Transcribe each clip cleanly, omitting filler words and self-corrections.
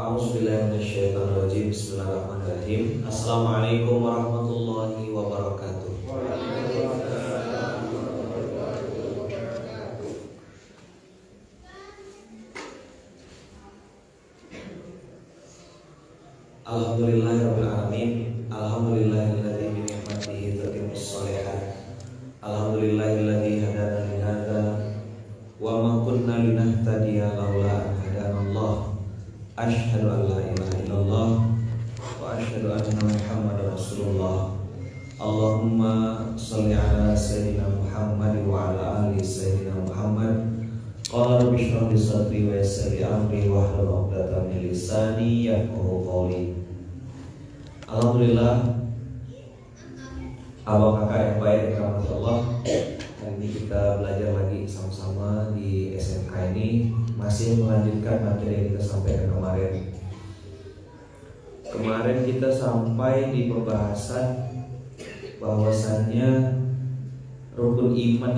A'udzubillahiminasyaitonirrajim. Bismillahirrahmanirrahim. Assalamualaikum warahmatullahi wabarakatuh. Alhamdulillahirabbil alamin. Alhamdulillahilladzi bi ni'matihi tatimmus shalihat. Alhamdulillahilladzi hadana li hadza wa ma kunna linahtadiya laula an hadanallah. Asyhadu an la ilaha illallah wa asyhadu anna Muhammadar Rasulullah. Allahumma shalli ala sayyidina Muhammad wa ala ali sayyidina Muhammad. Qala rabbi shrah li sadri wa yassir li amri wahlul 'uqdatam min lisani yafqahu qawli. Alhamdulillah, abang kakak yang baik yang dirahmati Allah. Hari ini kita belajar lagi sama-sama di SMK ini, masih melanjutkan materi yang kita sampaikan kemarin. Kemarin kita sampai di pembahasan bahwasannya rukun iman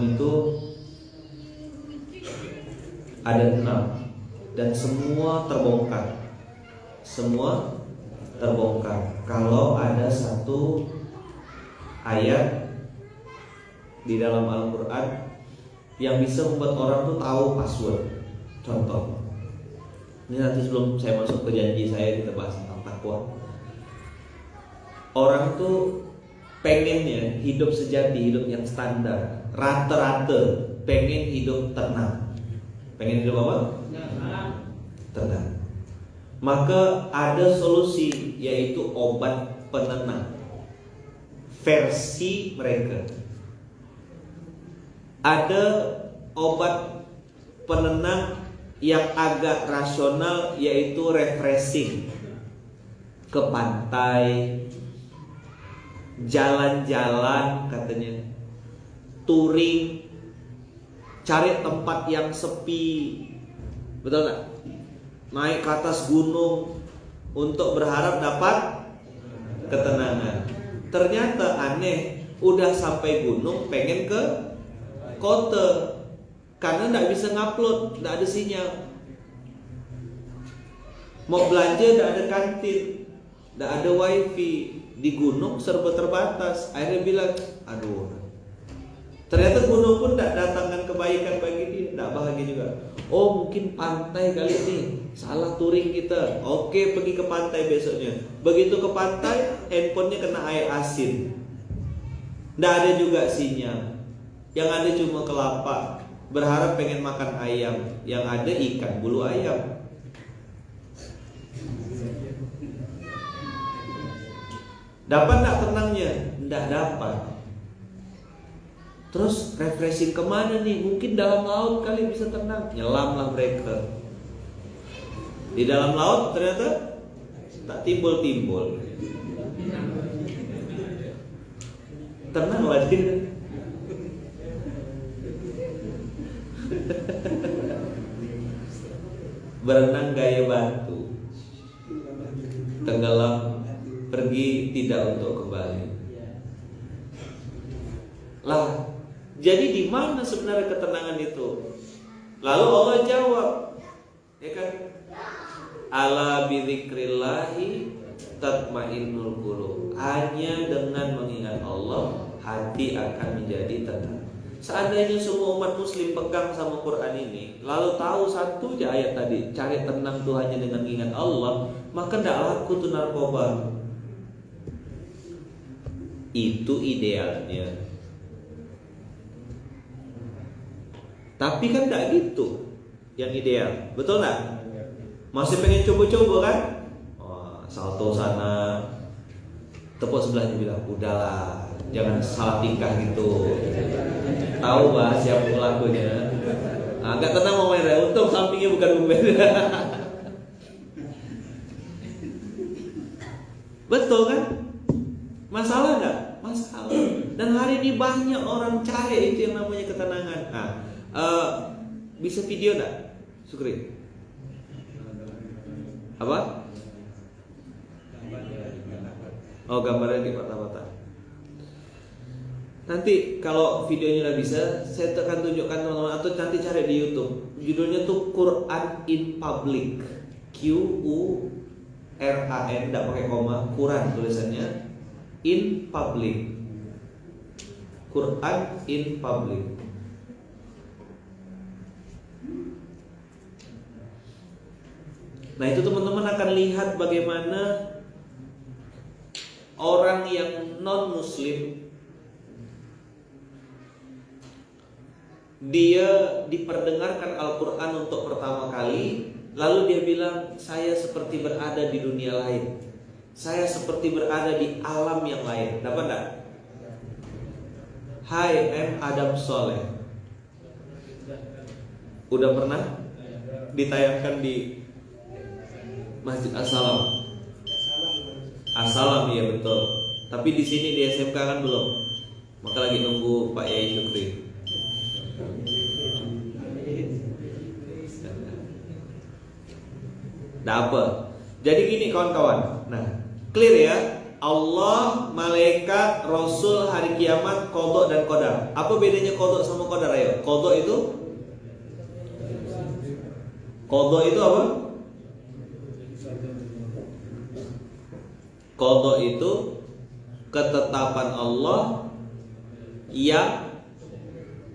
itu ada 6 dan semua terbongkar. Kalau ada satu ayat di dalam Al-Quran yang bisa membuat orang tuh tahu password. Contoh, ini nanti sebelum saya masuk ke janji saya, kita bahas tentang takwa. Orang tuh pengennya hidup sejati, hidup yang standar, rata-rata pengen hidup tenang. Pengen hidup apa? Tenang. Maka ada solusi, yaitu obat penenang versi mereka. Ada obat penenang yang agak rasional, yaitu refreshing. Ke pantai, jalan-jalan katanya, touring, cari tempat yang sepi, betul gak? Naik ke atas gunung untuk berharap dapat ketenangan. Ternyata aneh, udah sampai gunung pengen ke kota karena gak bisa ngupload, gak ada sinyal. Mau belanja gak ada kantin, gak ada wifi. Di gunung serba terbatas. Akhirnya bilang, aduh, ternyata gunung pun tidak datangkan kebaikan bagi dia, tidak bahagia juga. Oh, mungkin pantai kali ini, salah touring kita. Oke, pergi ke pantai besoknya. Begitu ke pantai, handphonenya kena air asin, tidak ada juga sinyal. Yang ada cuma kelapa. Berharap pengen makan ayam, yang ada ikan bulu ayam. Dapat tak tenangnya? Tidak dapat. Terus refreshing kemana nih? Mungkin dalam laut kali bisa tenang. Nyelamlah mereka. Di dalam laut ternyata tak timbul-timbul. Tenanglah dia. Berenang gaya batu, tenggelam, pergi tidak untuk kembali. Lah, jadi di mana sebenarnya ketenangan itu? Lalu Allah jawab, ya kan? Ala bidzikrillahi tatmainnul qulub. Hanya dengan mengingat Allah, hati akan menjadi tenang. Seandainya semua umat muslim pegang sama Quran ini, lalu tahu satu aja ayat tadi, cari tenang tuh hanya dengan ingat Allah, maka tidak laku tuh narkoba. Itu idealnya. Tapi kan tidak gitu yang ideal, betul nggak? Masih pengen coba-coba kan? Oh, salto sana, tepuk sebelahnya bilang, udahlah, jangan salah tingkah gitu. Tahu bah siapa pelakunya. Agak tenang mau main, untung sampingnya bukan Ubed. Betul kan? Masalah nggak? Masalah. Dan hari ini banyak orang cari itu yang namanya ketenangan. Bisa video nggak, Sukri? Apa? Oh, gambarnya di patah-patah. Nanti kalau videonya udah bisa, saya akan tunjukkan teman-teman, atau nanti cari di YouTube. Judulnya tuh Quran in Public. Quran, tidak pakai koma, Quran tulisannya, in public. Quran in public. Nah, itu teman-teman akan lihat bagaimana orang yang non-muslim dia diperdengarkan Al-Quran untuk pertama kali, lalu dia bilang, saya seperti berada di dunia lain, saya seperti berada di alam yang lain. Dapat enggak? Hai, I'm Adam Soleh. Udah pernah ditayangkan di Masjid As-Salam. As-Salam, iya betul. Tapi di sini di SMK kan belum. Maka lagi nunggu Pak Yai Syukri. Nah, apa? Jadi gini kawan-kawan. Nah, clear ya. Allah, malaikat, Rasul, hari kiamat, qadha dan qadar. Apa bedanya qadha sama qadar? Ayo. Qadha itu apa? Qadha itu ketetapan Allah yang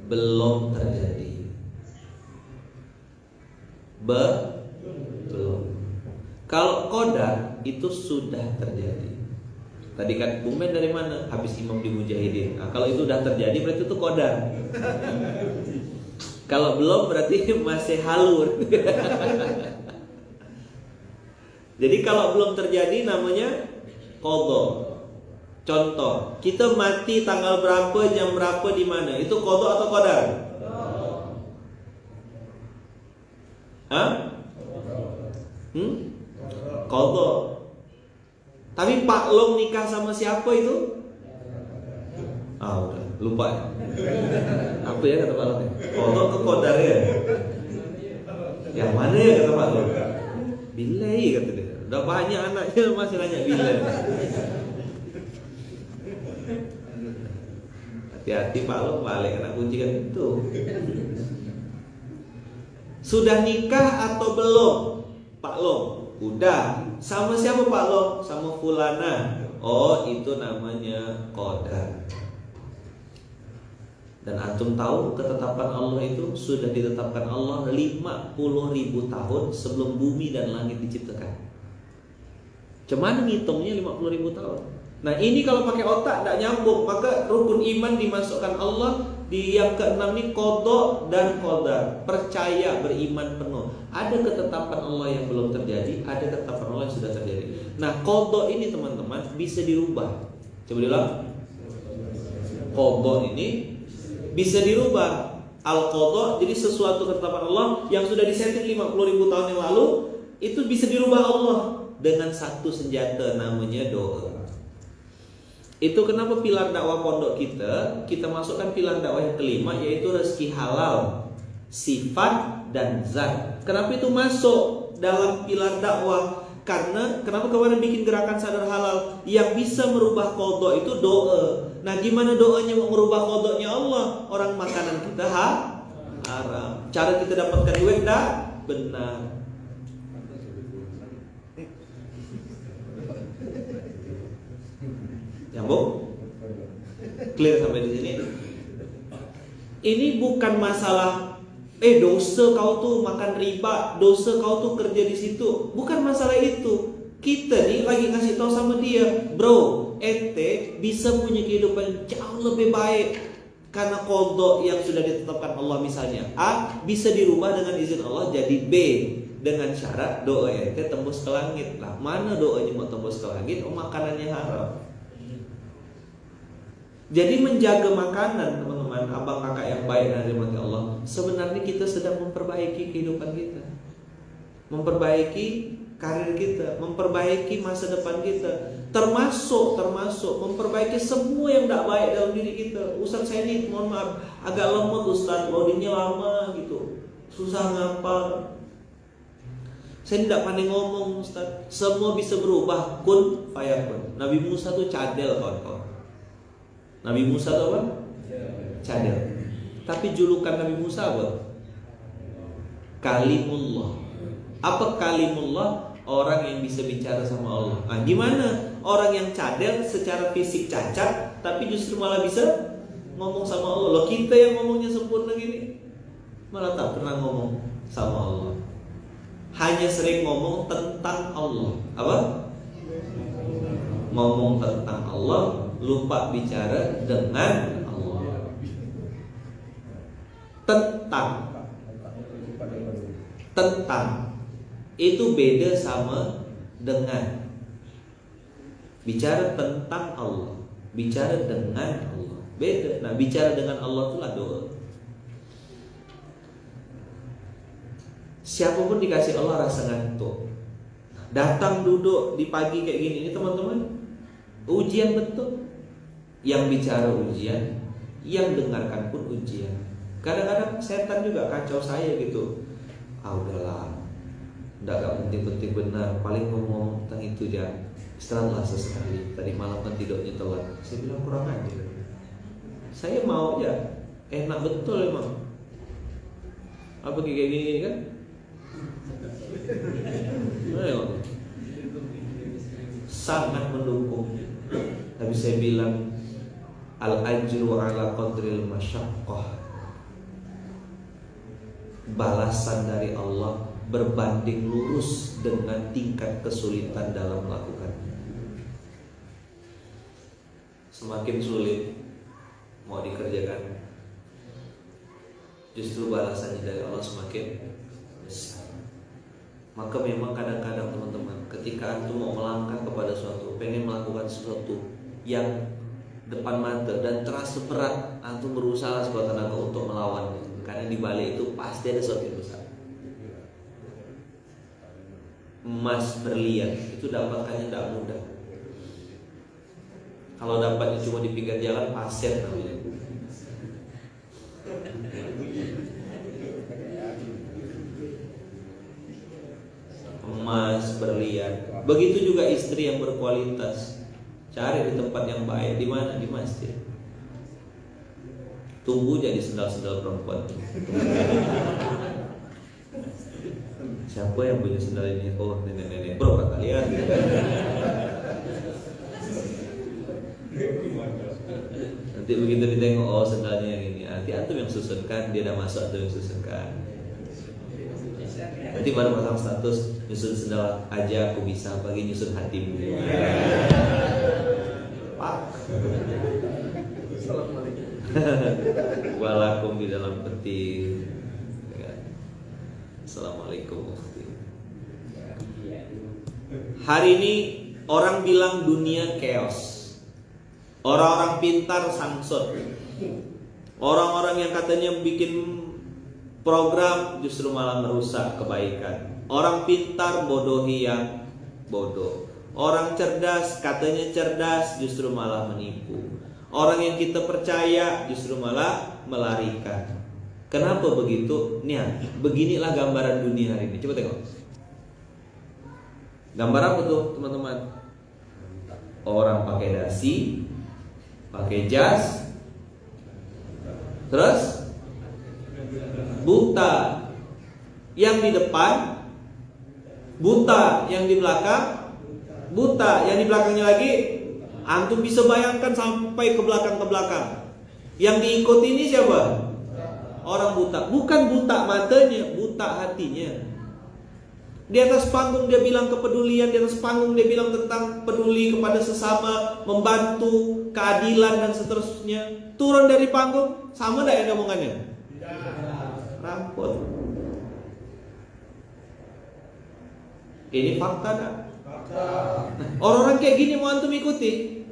belum terjadi. Belum. Kalau qadar itu sudah terjadi. Tadi kan Bumen dari mana? Habis imam di Mujahidin. Nah, kalau itu sudah terjadi berarti itu qadar. Kalau belum berarti masih halur. Jadi kalau belum terjadi namanya qadha. Contoh, kita mati tanggal berapa, jam berapa, di mana? Itu qadha atau qadar? Hah? Qadha. Tapi Pak Long nikah sama siapa itu? Udah lupa ya. Apa ya kata Pak Long? Qadha atau qadar ya? Yang mana ya kata Pak Long? Bilai kata dia. Udah banyak anaknya masih nanya bilai. Hati-hati Pak Long, balik kena kunci kan itu. Sudah nikah atau belum Pak Long? Udah. Sama siapa Pak Long? Sama fulana. Oh, itu namanya qadar. Dan antum tahu ketetapan Allah itu sudah ditetapkan Allah 50.000 tahun sebelum bumi dan langit diciptakan. Cuman ngitungnya 50.000 tahun. Nah, ini kalau pakai otak tidak nyambung, maka rukun iman dimasukkan Allah di yang keenam ini, qadha dan qadar. Percaya, beriman penuh. Ada ketetapan Allah yang belum terjadi, ada ketetapan Allah yang sudah terjadi. Nah, qadha ini teman-teman bisa dirubah. Coba diulang. Qadha ini bisa dirubah. Al-qadha jadi sesuatu ketetapan Allah yang sudah disetting 50.000 tahun yang lalu, itu bisa dirubah Allah dengan satu senjata namanya doa. Itu kenapa pilar dakwah pondok kita masukkan pilar dakwah yang kelima, yaitu rezeki halal, sifat dan zat. Kenapa itu masuk dalam pilar dakwah? Karena kenapa kemarin bikin gerakan sadar halal? Yang bisa merubah qadha itu doa. Nah, gimana doanya mau merubah qadhanya Allah? Orang makanan kita haram. Cara kita dapatkan duit dah benar. Nyambung? Clear sampai di sini? Ini bukan masalah dosa kau tuh makan riba, dosa kau tuh kerja di situ. Bukan masalah itu. Kita nih lagi ngasih tahu sama dia, bro, ente bisa punya kehidupan jauh lebih baik karena qadha yang sudah ditetapkan Allah. Misalnya A bisa dirubah dengan izin Allah jadi B dengan syarat doa ente tembus ke langit. Lah, mana doanya mau tembus ke langit? Makanannya haram. Jadi menjaga makanan, teman-teman, abang kakak yang baik dan dirahmati Allah, sebenarnya kita sedang memperbaiki kehidupan kita, memperbaiki karir kita, memperbaiki masa depan kita, termasuk memperbaiki semua yang tidak baik dalam diri kita. Ustaz, saya ini mohon maaf agak lemot Ustaz, loadingnya lama gitu, susah ngapal, saya tidak pandai ngomong Ustaz. Semua bisa berubah, kun fayakun. Nabi Musa tuh cadel kawan-kawan. Nabi Musa itu apa? Cadel. Tapi julukan Nabi Musa apa? Kalimullah. Apa kalimullah? Orang yang bisa bicara sama Allah. Nah, gimana orang yang cadel secara fisik cacat tapi justru malah bisa ngomong sama Allah? Loh, kita yang ngomongnya sempurna gini malah tak pernah ngomong sama Allah. Hanya sering ngomong tentang Allah. Apa? Ngomong tentang Allah, lupa bicara dengan Allah. Tentang itu beda sama dengan. Bicara tentang Allah, bicara dengan Allah beda. Nah, bicara dengan Allah itulah doa. Siapapun dikasih Allah rasa ngantuk, datang duduk di pagi kayak gini, ini teman-teman ujian betul. Yang bicara ujian, yang dengarkan pun ujian. Kadang-kadang setan juga kacau saya gitu. Udahlah, gak penting-penting benar, paling ngomong tentang itu aja. Istirahatlah sesekali. Tadi malam kan tidurnya telat. Saya bilang kurang aja. Saya mau aja, enak betul emang. Apa kayak gini kan? Sangat mendukung. Tapi saya bilang al-ajru ala qadril masyaqqah. Balasan dari Allah berbanding lurus dengan tingkat kesulitan dalam melakukannya. Semakin sulit mau dikerjakan, justru balasannya dari Allah semakin besar. Maka memang kadang-kadang teman-teman, ketika antum mau melangkah kepada suatu, pengen melakukan sesuatu yang depan mata dan terasa berat, antum berusaha sekuat tenaga untuk melawannya. Karena di balik itu pasti ada sesuatu yang besar. Emas berlian itu dapatkannya tidak mudah. Kalau dapatnya cuma di pinggir jalan, pasir namanya. Emas berlian. Begitu juga istri yang berkualitas. Cari di tempat yang baik. Di mana? Di masjid. Tunggu jadi sendal-sendal perempuan. Siapa yang punya sendal ini? Oh, nenek-nenek bro kata kalian. Nanti begitu ditengok, oh sendalnya yang ini. Nanti antum yang susunkan, dia dah masuk antum yang susunkan. Nanti baru pasang status, nyusun sendal aja aku bisa, pagi nyusun hatimu. Pak. Walakum di dalam peti. Assalamualaikum. Hari ini orang bilang dunia chaos. Orang-orang pintar samsut. Orang-orang yang katanya bikin program justru malah merusak kebaikan. Orang pintar bodohi yang bodoh. Orang cerdas katanya cerdas justru malah menipu. Orang yang kita percaya justru malah melarikan. Kenapa begitu? Nih, beginilah gambaran dunia hari ini. Coba tengok. Gambar apa tuh, teman-teman? Orang pakai dasi, pakai jas, terus buta. Yang di depan buta, yang di belakang buta, yang di belakangnya lagi antum bisa bayangkan sampai ke belakang. Yang diikuti ini siapa? Orang buta. Bukan buta matanya, buta hatinya. Di atas panggung dia bilang kepedulian, di atas panggung dia bilang tentang peduli kepada sesama, membantu, keadilan dan seterusnya. Turun dari panggung, sama enggak yang omongannya? Rampot. Ini fakta enggak? Orang-orang kayak gini mau antum ikuti?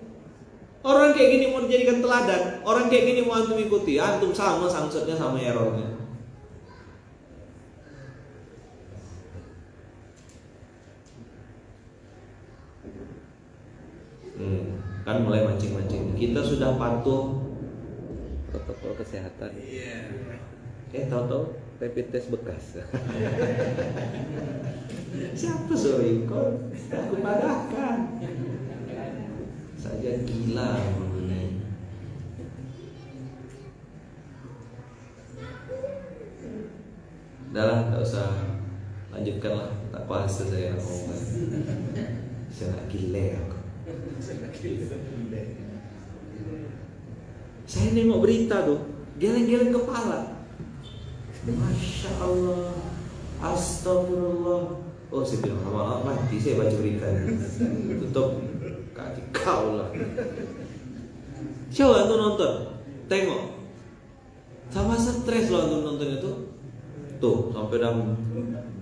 Orang kayak gini mau dijadikan teladan? Orang kayak gini mau antum ikuti? Antum sama samsutnya sama errornya. Kan mulai mancing-mancing. Kita sudah patuh protokol kesehatan. Tahu-tahu rapid test bekas. Siapa suruh ikut? Aku padahkan. Saja gila. usah lanjutkanlah, tak puasa saya nak ngomong. Saya nak gile aku. Saya nengok berita tuh, geleng-geleng kepala. Masya Allah, astagfirullah. Oh, saya bilang maaf mati saya baca berita ini. Tutup kaki kau lah. Coba tuh nonton, tengok. Sama stres loh untuk nonton itu. Tuh sampai dah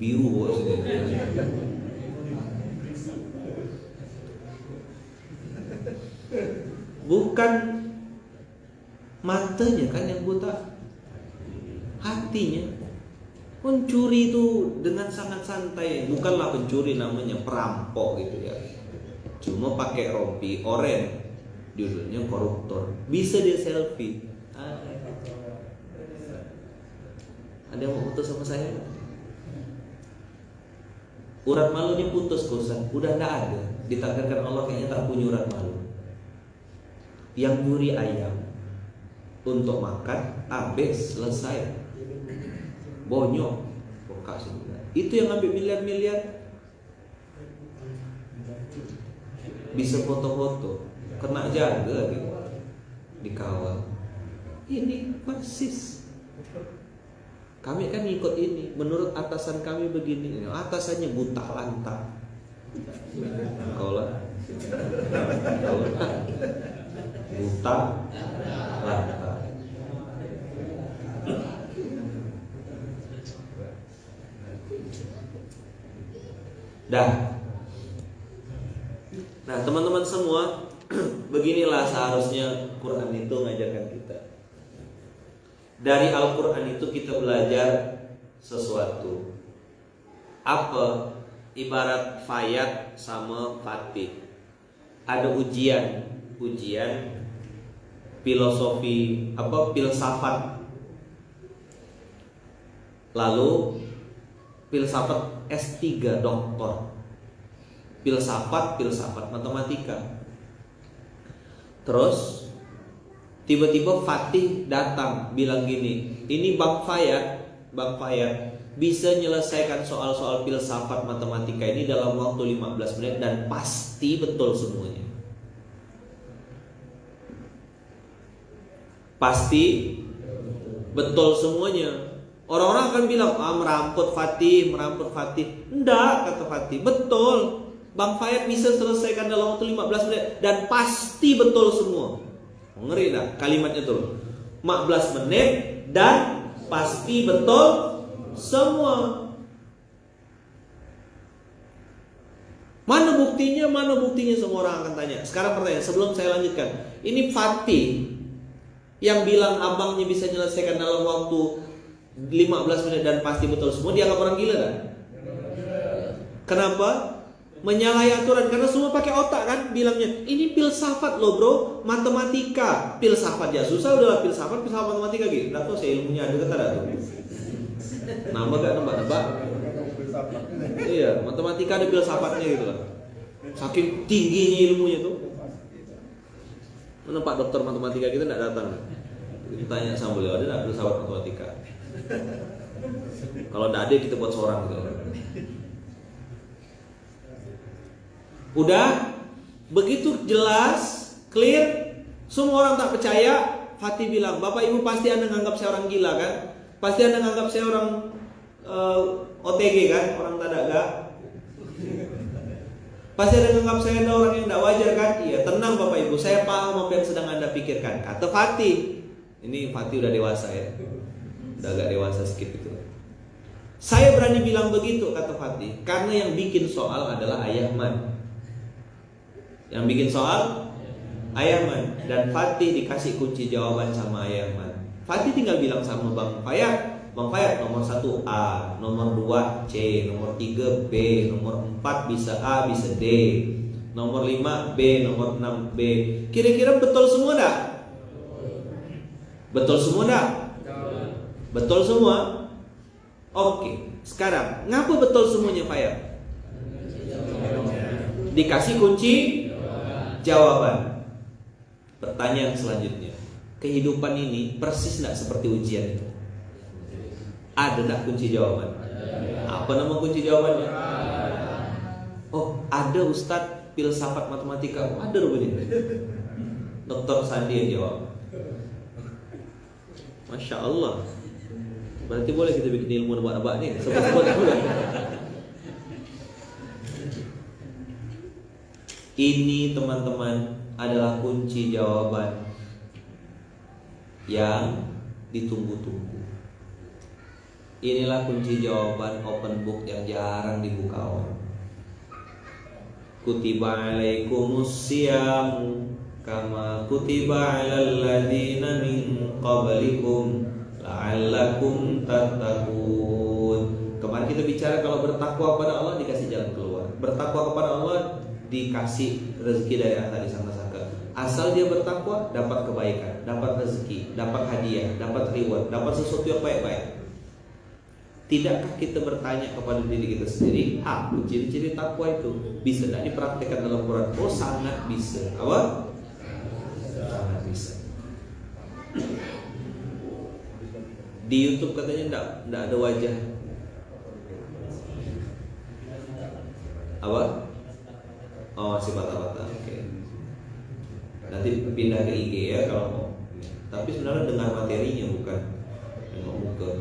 biru kok sini. Bukan matanya kan yang buta, hatinya. Pencuri itu dengan sangat santai, bukanlah pencuri, namanya perampok gitu ya. Cuma pakai rompi oranye, judulnya koruptor. Bisa dia selfie. Ada yang mau putus sama saya? Urat malunya putus kosan, udah nggak ada. Ditakdirkan Allah kayaknya tak punya urat malu. Yang nyuri ayam untuk makan, habis selesai. Bonyok, itu yang ngambil miliar-miliar. Bisa foto-foto, kena jaga gitu, dikawal. Ini persis. Kami kan ikut ini, menurut atasan kami begini. Atasannya buta lantang. Kau lah, buta lantang. Dah. Nah, teman-teman semua, beginilah seharusnya Quran itu mengajarkan kita. Dari Al-Quran itu kita belajar sesuatu. Apa? Ibarat Fayat sama Fatih. Ada ujian filosofi, filsafat. Lalu filsafat S3 doktor. Filsafat matematika. Terus tiba-tiba Fatih datang bilang gini, ini Bang Fayat bisa menyelesaikan soal-soal filsafat matematika ini dalam waktu 15 menit dan pasti betul semuanya. Pasti betul semuanya. Orang-orang akan bilang, meramput Fatih. Enggak, kata Fatih, betul. Bang Fayat bisa selesaikan dalam waktu 15 menit dan pasti betul semua. Ngeri dah kalimatnya tuh. 15 menit dan pasti betul semua. Mana buktinya semua orang akan tanya. Sekarang pertanyaan sebelum saya lanjutkan. Ini Fatih yang bilang abangnya bisa menyelesaikan dalam waktu 15 menit dan pasti betul semua, dianggap orang gila kan? Kenapa? Menyalahi aturan, karena semua pakai otak kan bilangnya. Ini filsafat loh bro, matematika. Filsafat ya susah, udah filsafat matematika gitu. Nggak tahu saya ilmunya ada kata tuh. Nambah gak nebak? Iya, matematika ada filsafatnya gitu lah. Saking tingginya ilmunya tuh. Mana Pak dokter matematika kita nggak datang? Kita tanya sama beliau, ada nggak filsafat matematika? Kalau nggak ada kita buat seorang gitu. Udah begitu jelas, clear, semua orang tak percaya. Fatih bilang, Bapak Ibu pasti Anda nganggap saya orang gila kan? Pasti Anda nganggap saya orang OTG kan? Orang tak ada. Pasti Anda nganggap saya ada orang yang tidak wajar kan? Iya, tenang Bapak Ibu, saya paham apa yang sedang Anda pikirkan, kata Fatih. Ini Fatih udah dewasa ya, udah agak dewasa sedikit gitu. Saya berani bilang begitu, kata Fatih, karena yang bikin soal adalah Ayahman. Yang bikin soal Ayahman. Dan Fatih dikasih kunci jawaban sama Ayahman. Fatih tinggal bilang sama Bang Fayat, Bang Fayat, nomor 1 A, nomor 2 C, nomor 3 B, nomor 4 bisa A, bisa D, nomor 5 B, nomor 6 B. Kira-kira betul semua enggak? Betul semua enggak? Betul semua? Oke, sekarang ngapa betul semuanya Fayat? Dikasih kunci jawaban. Pertanyaan selanjutnya, kehidupan ini persis enggak seperti ujian itu? Ada enggak kunci jawaban? Apa nama kunci jawabannya? Oh, ada Ustadz filsafat matematika. Ada rupanya. Dr. Sandi yang jawab. Masya Allah. Berarti boleh kita bikin ilmu nebak-nebak nih. Sebut-sebut juga. Ini teman-teman adalah kunci jawaban yang ditunggu-tunggu. Inilah kunci jawaban open book yang jarang dibuka orang. Kutiba alaikumus siyamu kama kutiba alal ladzina min qablikum la'allakum tattaqun. Kemarin kita bicara kalau bertakwa kepada Allah dikasih jalan keluar. Bertakwa kepada Allah dikasih rezeki dari tadi sangka-sangka. Asal dia bertakwa dapat kebaikan, dapat rezeki, dapat hadiah, dapat reward, dapat sesuatu yang baik-baik. Tidakkah kita bertanya kepada diri kita sendiri, ciri-ciri takwa itu bisa tidak dipraktikkan dalam Quran? Oh, sangat bisa. Apa? Sangat bisa. Di YouTube katanya tidak ada wajah. Apa? Oh, masih patah-patah. Oke. Nanti pindah ke IG ya kalau mau. Tapi sebenarnya dengar materinya bukan nengok muka.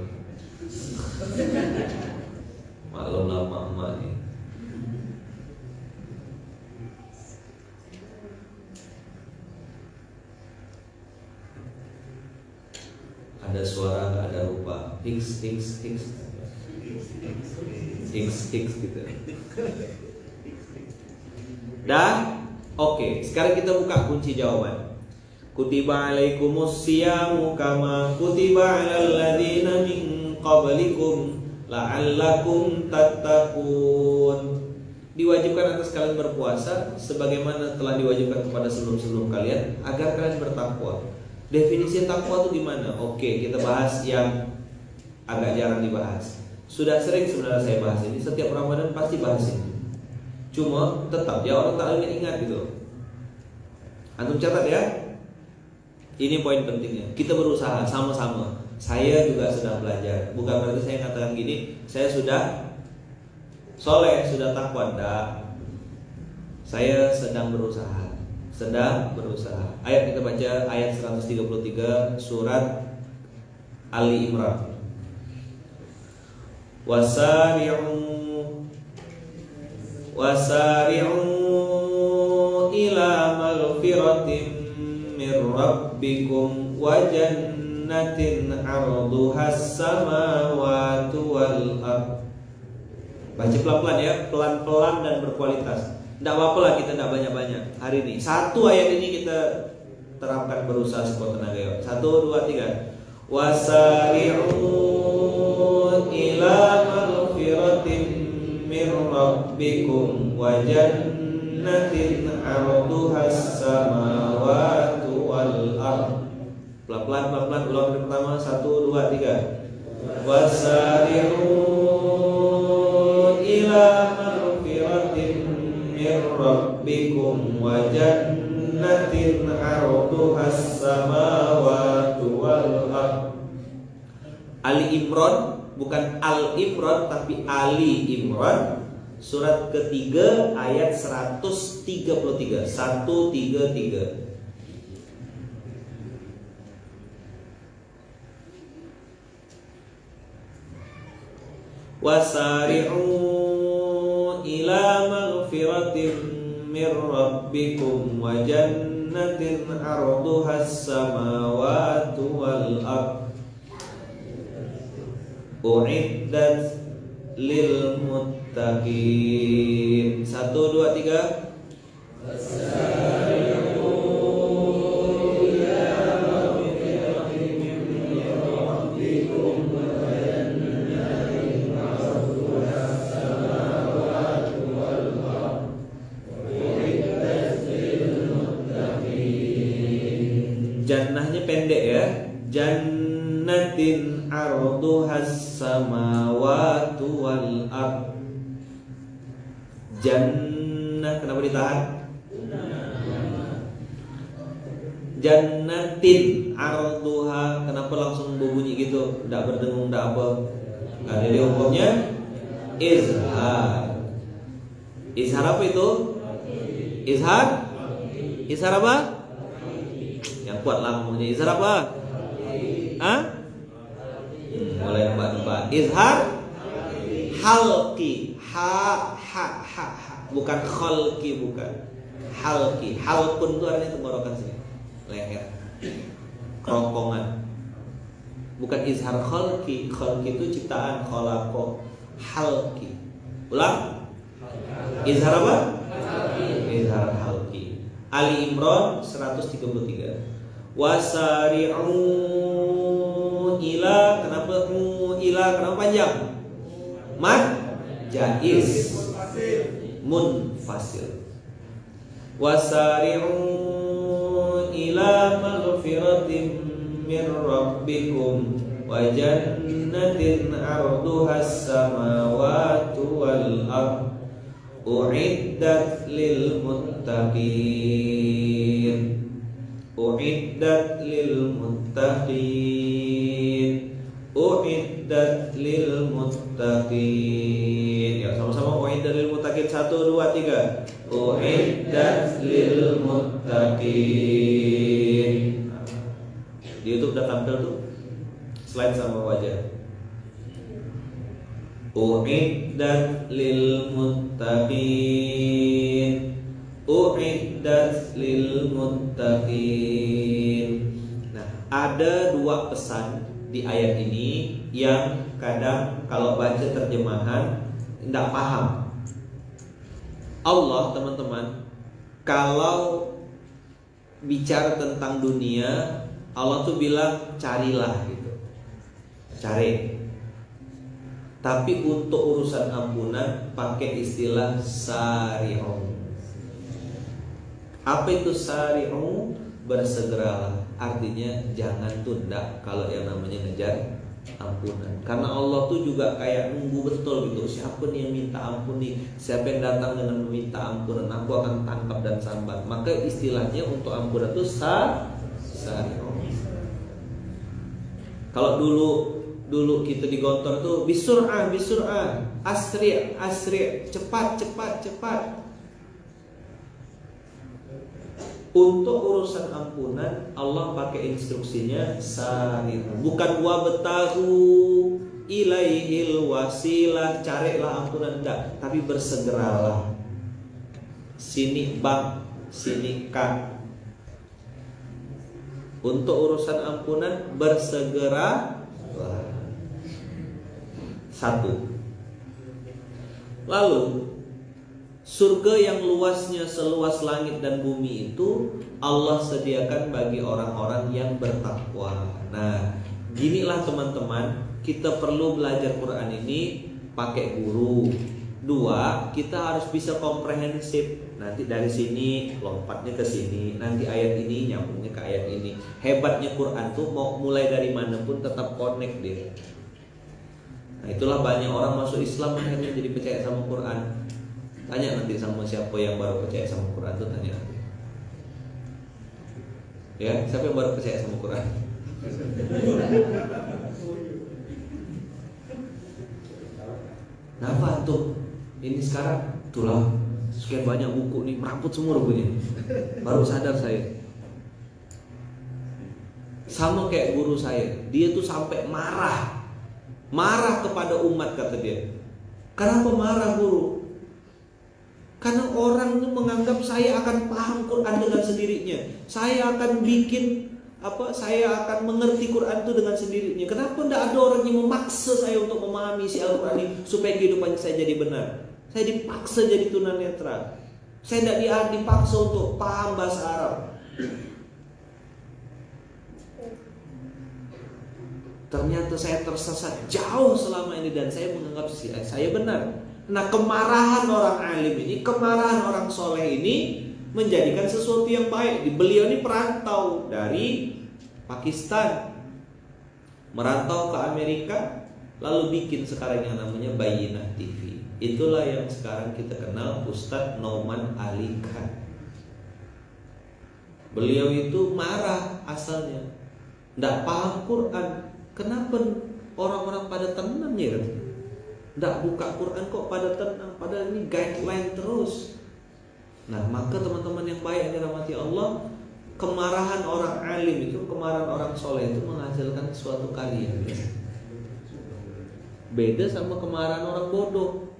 Maklumlah mak-mak nih. Ada suara nggak ada rupa. X gitu. Dah, oke. Sekarang kita buka kunci jawaban. Kutiba alaikumus siyamu kama kutiba alal ladzina min qablikum la'allakum tattaqun. Diwajibkan atas kalian berpuasa sebagaimana telah diwajibkan kepada sebelum-sebelum kalian agar kalian bertakwa. Definisi takwa itu gimana? Oke, kita bahas yang agak jarang dibahas. Sudah sering sebenarnya saya bahas ini. Setiap Ramadan pasti bahas ini. Cuma tetap ya orang tak ingat gitu. Antum catat ya. Ini poin pentingnya. Kita berusaha sama-sama. Saya juga sedang belajar. Bukan berarti saya katakan gini, saya sudah soleh, sudah takwa. Enggak. Saya sedang berusaha. Ayat kita baca ayat 133 surat Ali Imran. Wasari'u ila maghfiratin min rabbikum wa jannatin 'arduhas samawati wal ardh. Baca pelan-pelan ya, pelan-pelan dan berkualitas. Tidak apa-apa lah kita tidak banyak-banyak hari ini. Satu ayat ini kita terapkan berusaha sekuat tenaga ya. 1, 2, 3. Wasari'u ila maghfiratin min rabbikum wa jannatin 'arduhas samawati wal ardh. Pelan-pelan ulang dari pertama. 1, 2, 3. Wasari'u ila maghfiratin min rabbikum wa jannatin 'arduhas samawati wal ardh. Ali Imran, bukan Al Imran tapi Ali Imran, surat ketiga ayat 133. 133. Wasari'u ila maghfiratin min rabbikum wa jannatin 'arduhas samawati wal ardh u'iddat lil muttaqin. 1, 2, 3. Jannahnya pendek ya. Jannatin 'arduhas samawati wal ardh. Jannah kenapa ditahan? Jannatin 'arduha kenapa langsung berbunyi gitu? Enggak berdengung, enggak apa? Nah, jadi hukumnya izhar. Izhar apa itu? Izhar? Izhar apa? Yang kuat lambungnya. Izhar apa? Hah? Mulai nebak-nebak. Izhar halqi. Ha. Bukan khalqi, bukan. Halqi. Halqun itu artinya tenggorokan sini. Leher. Kerongkongan. Bukan izhar khalqi. Khalqi itu ciptaan, khalaqo. Halqi. Ulang. Izhar apa? Izhar halqi. Ali Imran 133. Wasari'u ila. Kenapa panjang? Mad jaiz munfasil. Wasari'u ila maghfiratin min rabbikum wa jannatin 'arduhas samawati wal ardh u'iddat lil muttaqin. U'iddat lil muttaqin. U'iddat lil muttaqin. Ya, sama-sama u'iddat lil muttaqin. 1, 2, 3. U'iddat lil muttaqin. Di YouTube udah tampil tuh slide sama wajah. U'iddat lil muttaqin. U'iddat lil muttaqin. Nah, ada dua pesan di ayat ini yang kadang kalau baca terjemahan tidak paham. Allah, teman-teman, kalau bicara tentang dunia, Allah tuh bilang carilah gitu. Cari. Tapi untuk urusan ampunan pakai istilah sari'u. Apa itu sari'u? Bersegeralah. Artinya jangan tunda kalau yang namanya ngejar ampunan. Karena Allah tuh juga kayak nunggu betul gitu. Siapa nih yang minta ampun nih? Siapa yang datang dengan meminta ampunan, aku akan tangkap dan sambat. Maka istilahnya untuk ampunan itu sari'u. Kalau dulu kita di gontor tuh bisur'ah, asri', cepat. Untuk urusan ampunan Allah pakai instruksinya sari'u. Bukan wabtahu ilaihil wasilah, carilah ampunan, enggak, tapi bersegeralah. Sini bang, sini kak. Untuk urusan ampunan bersegeralah. Satu. Lalu surga yang luasnya seluas langit dan bumi itu Allah sediakan bagi orang-orang yang bertakwa. Nah, ginilah teman-teman, kita perlu belajar Quran ini pakai guru. 2, kita harus bisa komprehensif. Nanti dari sini lompatnya ke sini, nanti ayat ini nyambungnya ke ayat ini. Hebatnya Quran tuh mau mulai dari mana pun tetap connect dia. Nah, itulah banyak orang masuk Islam akhirnya jadi percaya sama Quran. Tanya nanti sama siapa yang baru percaya sama Quran tuh, tanya nanti. Ya, siapa yang baru percaya sama Quran? Kenapa tuh? Ini sekarang itulah sekian banyak buku nih, meramput semua bukunya. Baru sadar saya. Sama kayak guru saya, dia tuh sampai marah kepada umat, kata dia. Kenapa marah guru? Karena orang itu menganggap saya akan paham Quran dengan sendirinya. Saya akan saya akan mengerti Quran itu dengan sendirinya. Kenapa tidak ada orang yang memaksa saya untuk memahami isi Al-Quran ini supaya kehidupan saya jadi benar? Saya dipaksa jadi tunanetra. Saya tidak dipaksa untuk paham bahasa Arab. Ternyata saya tersesat jauh selama ini dan saya menganggap saya benar. Nah, kemarahan orang alim ini, kemarahan orang soleh ini menjadikan sesuatu yang baik. Beliau ini perantau dari Pakistan, merantau ke Amerika, lalu bikin sekarang yang namanya Bayyinah TV. Itulah yang sekarang kita kenal Ustadz Nauman Ali Khan. Beliau itu marah asalnya, tidak paham Quran. Kenapa orang-orang pada tenang ya kan? Nggak buka Quran kok pada tenang, padahal ini guideline terus. Nah maka teman-teman yang baik yang dirahmati Allah, kemarahan orang alim itu, kemarahan orang soleh itu menghasilkan suatu karya. Beda sama kemarahan orang bodoh,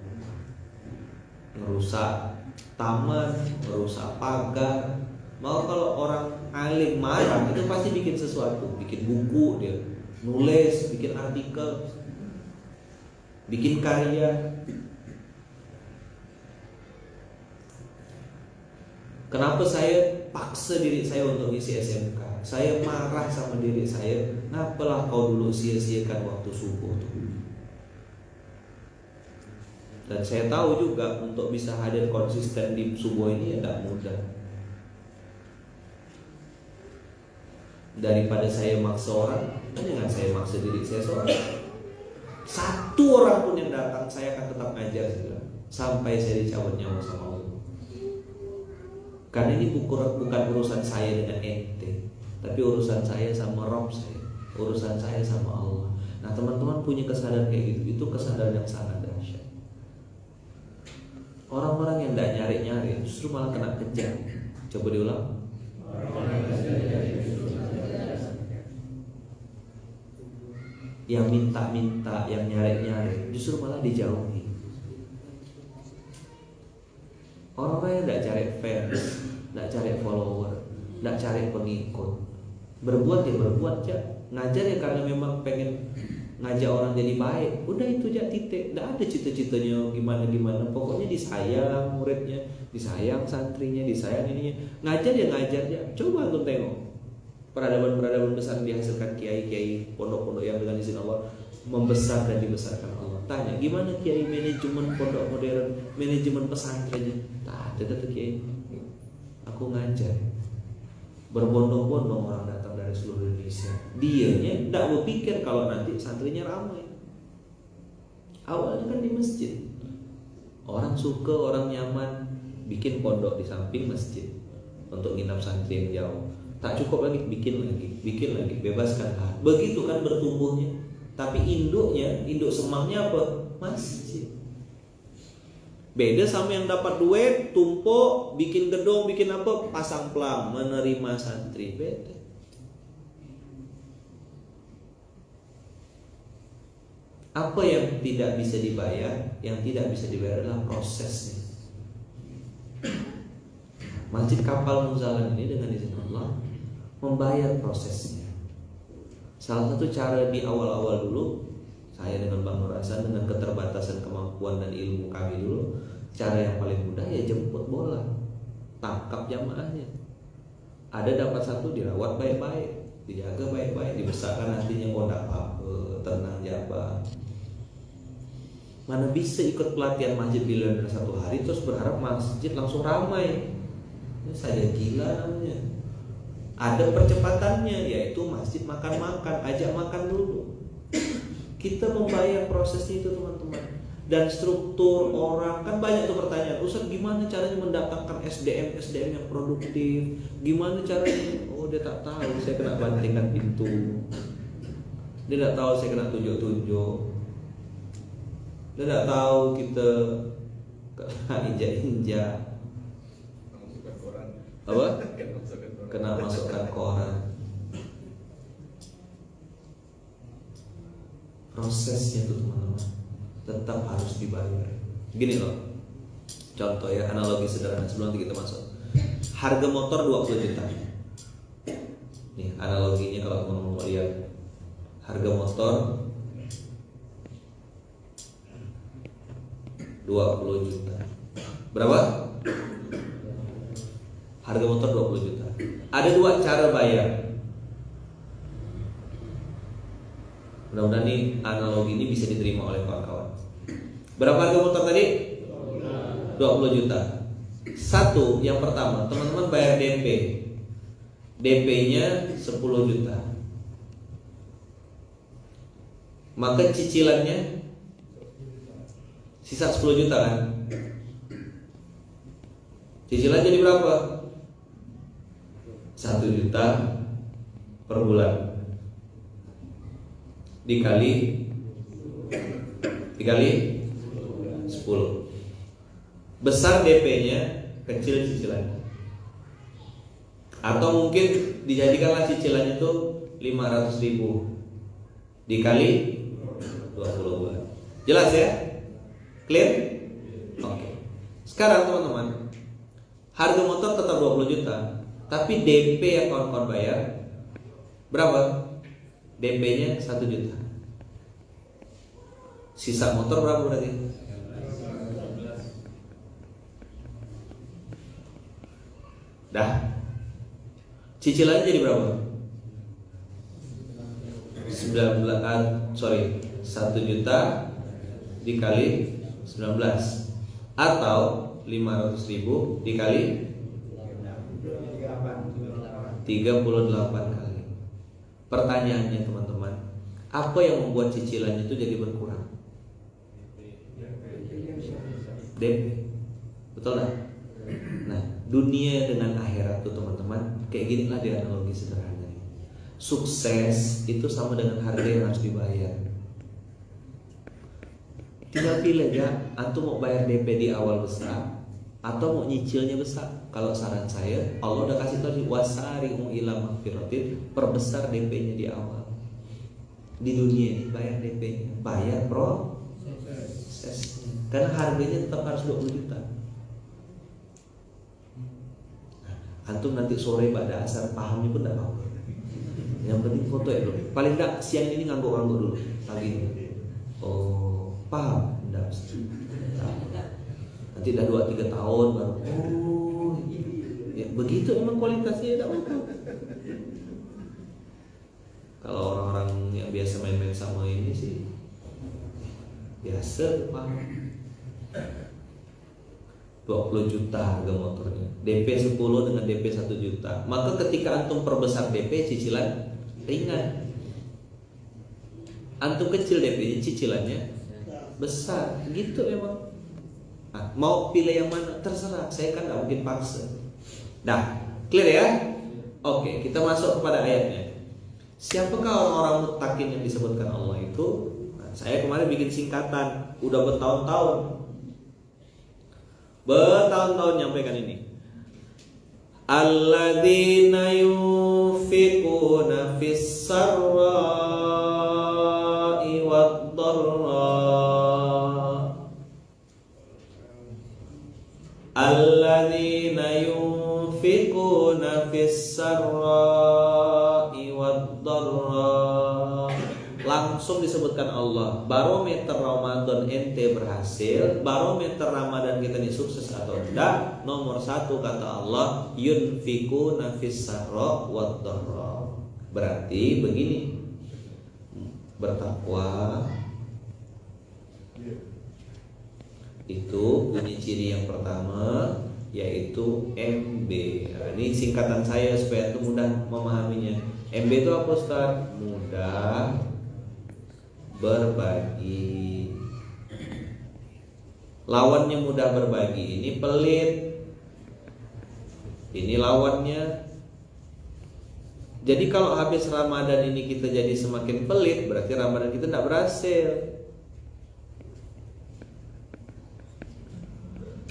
ngerusak taman, ngerusak pagar. Mau kalau orang alim marah itu pasti bikin sesuatu, bikin buku dia, nulis, bikin artikel, bikin karya. Kenapa saya paksa diri saya untuk isi SMK? Saya marah sama diri saya. Ngapalah kau dulu sia-siakan waktu subuh tuh? Dan saya tahu juga untuk bisa hadir konsisten di subuh ini tidak mudah. Daripada saya maksa orang, dengan saya maksa diri saya seorang. Satu orang pun yang datang, saya akan tetap ngajar sampai saya dicabut nyawa sama Allah. Karena ini bukan urusan saya dengan ente, tapi urusan saya sama Rabb saya, urusan saya sama Allah. Nah teman-teman punya kesadaran kayak gitu, itu kesadaran yang sangat dahsyat. Orang-orang yang tidak nyari-nyari justru malah kena kejar. Coba diulang. Yang minta-minta, yang nyari-nyari justru malah dijauhi. Orang-orang yang tidak cari fans, tidak cari follower, tidak cari pengikut, berbuat ya berbuat aja, ngajar ya karena memang pengen ngajak orang jadi baik. Udah itu aja titik, tidak ada cita-citanya gimana-gimana. Pokoknya disayang muridnya, disayang santrinya, disayang ininya. Ngajar ya ngajar ya. Coba tuh tengok peradaban-peradaban besar yang dihasilkan kiai-kiai pondok-pondok yang dengan izin Allah membesar dan dibesarkan Allah. Tanya gimana kiai manajemen pondok modern, manajemen pesantrennya? Tak ada tuh kiai. Aku ngajar, berbondong-bondong orang datang dari seluruh Indonesia. Dianya tidak berpikir kalau nanti santrinya ramai. Awalnya kan di masjid, orang suka, orang nyaman, bikin pondok di samping masjid untuk nginap santri yang jauh. Tak cukup lagi, bikin lagi, bebaskan hak. Begitu kan bertumbuhnya. Tapi induknya, induk semangnya apa? Masjid. Beda sama yang dapat duit, tumpuk, bikin gedung, bikin apa, pasang plam, menerima santri. Beda. Apa yang tidak bisa dibayar? Yang tidak bisa dibayar adalah prosesnya. Masjid Kapal Munzalan ini dengan izin Allah membayar prosesnya. Salah satu cara di awal-awal dulu, saya dengan Bang Nur Hasan dengan keterbatasan kemampuan dan ilmu kami dulu, cara yang paling mudah ya jemput bola, tangkap jamaahnya. Ada dapat satu dirawat baik-baik, dijaga baik-baik, dibesarkan hatinya, oh enggak apa-apa, tenang jabat. Mana bisa ikut pelatihan masjid bilion satu hari terus berharap masjid langsung ramai? Ini saya gila namanya. Ada percepatannya, yaitu masjid makan-makan, ajak makan dulu. Kita membayar prosesnya itu teman-teman. Dan struktur orang, kan banyak tuh pertanyaan, Ustaz gimana caranya mendatangkan SDM yang produktif? Gimana caranya? Oh dia tak tahu, saya kena bantingkan pintu. Dia tak tahu saya kena tunjuk-tunjuk. Dia tak tahu kita kena injak-injak. Apa? Kena masukkan koran. Prosesnya tuh teman-teman tetap harus dibayar. Gini loh, contoh ya, analogi sederhana sebelum nanti kita masuk. Harga motor 20 juta. Nih analoginya kalau teman-teman mau lihat, harga motor 20 juta. Berapa? Harga motor 20 juta. Ada dua cara bayar. Mudah-mudahan nih analogi ini bisa diterima oleh kawan-kawan. Berapa harga motor tadi? 20 juta. Satu, yang pertama, teman-teman bayar DP. DP-nya 10 juta. Maka cicilannya sisa 10 juta kan? Cicilan jadi berapa? 1 juta per bulan dikali dikali 10. Besar DP-nya, kecil cicilannya. Atau mungkin dijadikanlah cicilannya itu 500.000 dikali 20 bulan. Jelas ya? Clear? Oke. Sekarang teman-teman, harga motor tetap 20 juta, tapi DP yang kawan-kawan bayar berapa? DP-nya 1 juta. Sisa motor berapa berarti? Dah. Cicilannya jadi berapa? 1 juta dikali 19 atau 500.000 dikali 38 kali. Pertanyaannya teman-teman, apa yang membuat cicilannya itu jadi berkurang? DP. Betul lah. Nah, dunia dengan akhirat tuh teman-teman, kayak ginilah dia analogi sederhana. Sukses itu sama dengan harga yang harus dibayar. Tinggal pilih aja, antum mau bayar DP di awal besar atau mau nyicilnya besar. Kalau saran saya, Allah udah kasih tahu wasari'u ila magfiratin, perbesar DP-nya di awal. Di dunia ini bayar DP-nya, bayar proses. Karena harganya tetap harus 20 juta. Antum nanti sore pada asar pahamnya pun tidak apa. Yang penting foto ya dulu. Paling enggak siang ini ngangguk-ngangguk dulu pagi ini. Oh, paham? Enggak. Nanti udah 2-3 tahun baru. Oh, ya, begitu emang kualitasnya tidak apa. Kalau orang-orang yang biasa main-main sama ini sih biasa, paham. 20 juta harga motornya, DP 10 dengan DP 1 juta. Maka ketika antum perbesar DP, cicilan ringan. Antum kecil DP, cicilannya besar. Gitu emang. Nah, mau pilih yang mana terserah, saya kan gak mungkin paksa. Dah, clear ya? Oke, kita masuk kepada ayatnya. Siapakah orang-orang muttaqin yang disebutkan Allah itu? Nah, saya kemarin bikin singkatan, udah bertahun-tahun nyampaikan ini. Alladzina yunfiquna fis sarra'i wad dharra. Alladzina yunfiquna fis sarra'i wad dharra. Langsung disebutkan Allah, barometer Ramadan ente berhasil, barometer Ramadan kita ini sukses atau tidak, nomor 1 kata Allah, yunfikuna fis sarra wad dharra. Berarti begini, bertakwa itu bunyi ciri yang pertama, yaitu MB. Nah, ini singkatan saya supaya itu mudah memahaminya. MB itu apa Ustaz? Mudah berbagi. Lawannya mudah berbagi, ini pelit. Ini lawannya. Jadi kalau habis Ramadan ini kita jadi semakin pelit, berarti Ramadan kita tidak berhasil.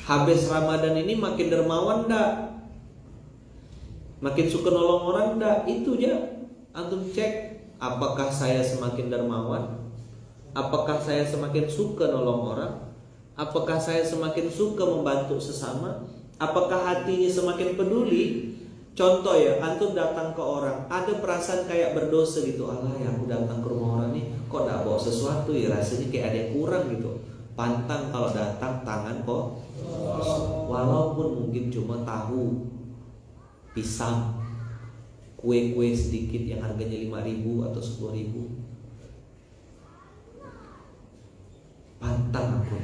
Habis Ramadan ini makin dermawan enggak? Makin suka nolong orang enggak? Itu aja. Antum cek, apakah saya semakin dermawan? Apakah saya semakin suka nolong orang? Apakah saya semakin suka membantu sesama? Apakah hatinya semakin peduli? Contoh ya, antum datang ke orang, ada perasaan kayak berdosa gitu. Allah ya, aku datang ke rumah orang nih, kok gak bawa sesuatu ya, rasanya kayak ada yang kurang gitu. Pantang kalau datang tangan kok, walaupun mungkin cuma tahu, pisang, kue-kue sedikit yang harganya 5.000 atau 10.000. Pantang aku.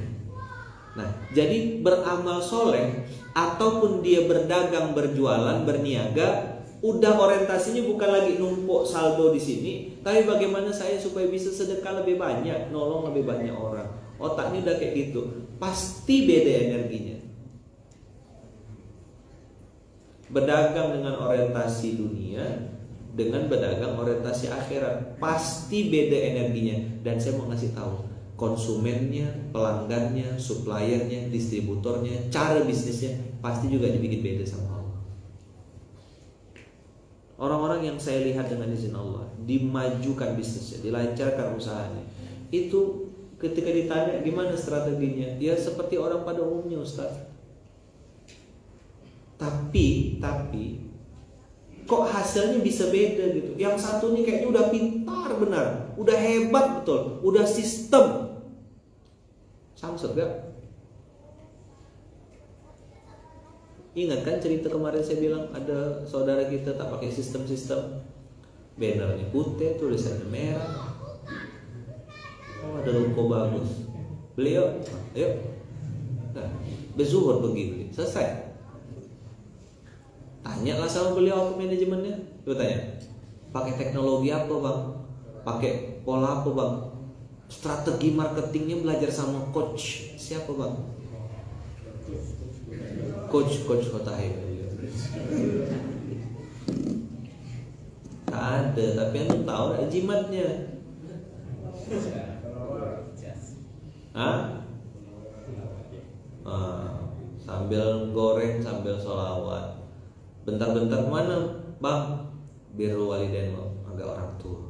Nah, jadi beramal soleh ataupun dia berdagang, berjualan, berniaga, udah orientasinya bukan lagi numpuk saldo di sini, tapi bagaimana saya supaya bisa sedekah lebih banyak, nolong lebih banyak orang. Otaknya udah kayak gitu, pasti beda energinya. Berdagang dengan orientasi dunia dengan berdagang orientasi akhirat, pasti beda energinya. Dan saya mau ngasih tahu, konsumennya, pelanggannya, suppliernya, distributornya, cara bisnisnya pasti juga dibikin beda sama Allah. Orang-orang yang saya lihat dengan izin Allah dimajukan bisnisnya, dilancarkan usahanya, itu ketika ditanya gimana strateginya, ya seperti orang pada umumnya, Ustaz. Tapi kok hasilnya bisa beda gitu. Yang satu nih kayaknya udah pintar benar, udah hebat betul, udah sistem. Samsung gak? Ingat kan cerita kemarin saya bilang ada saudara kita tak pakai sistem-sistem, bannernya putih, tulisannya merah. Oh, ada logo bagus. Beliau, ayo, nah, bezuhur begini, selesai. Tanyalah sama beliau apa manajemennya. Coba tanya, pakai teknologi apa bang? Pakai pola apa bang? Strategi marketingnya belajar sama coach siapa bang? Coach Kotahe. Tak ada, tapi anda tahu tak jimatnya? Sambil goreng, sambil sholawat. Bentar-bentar mana bang? Birrul walidain, agak orang tua.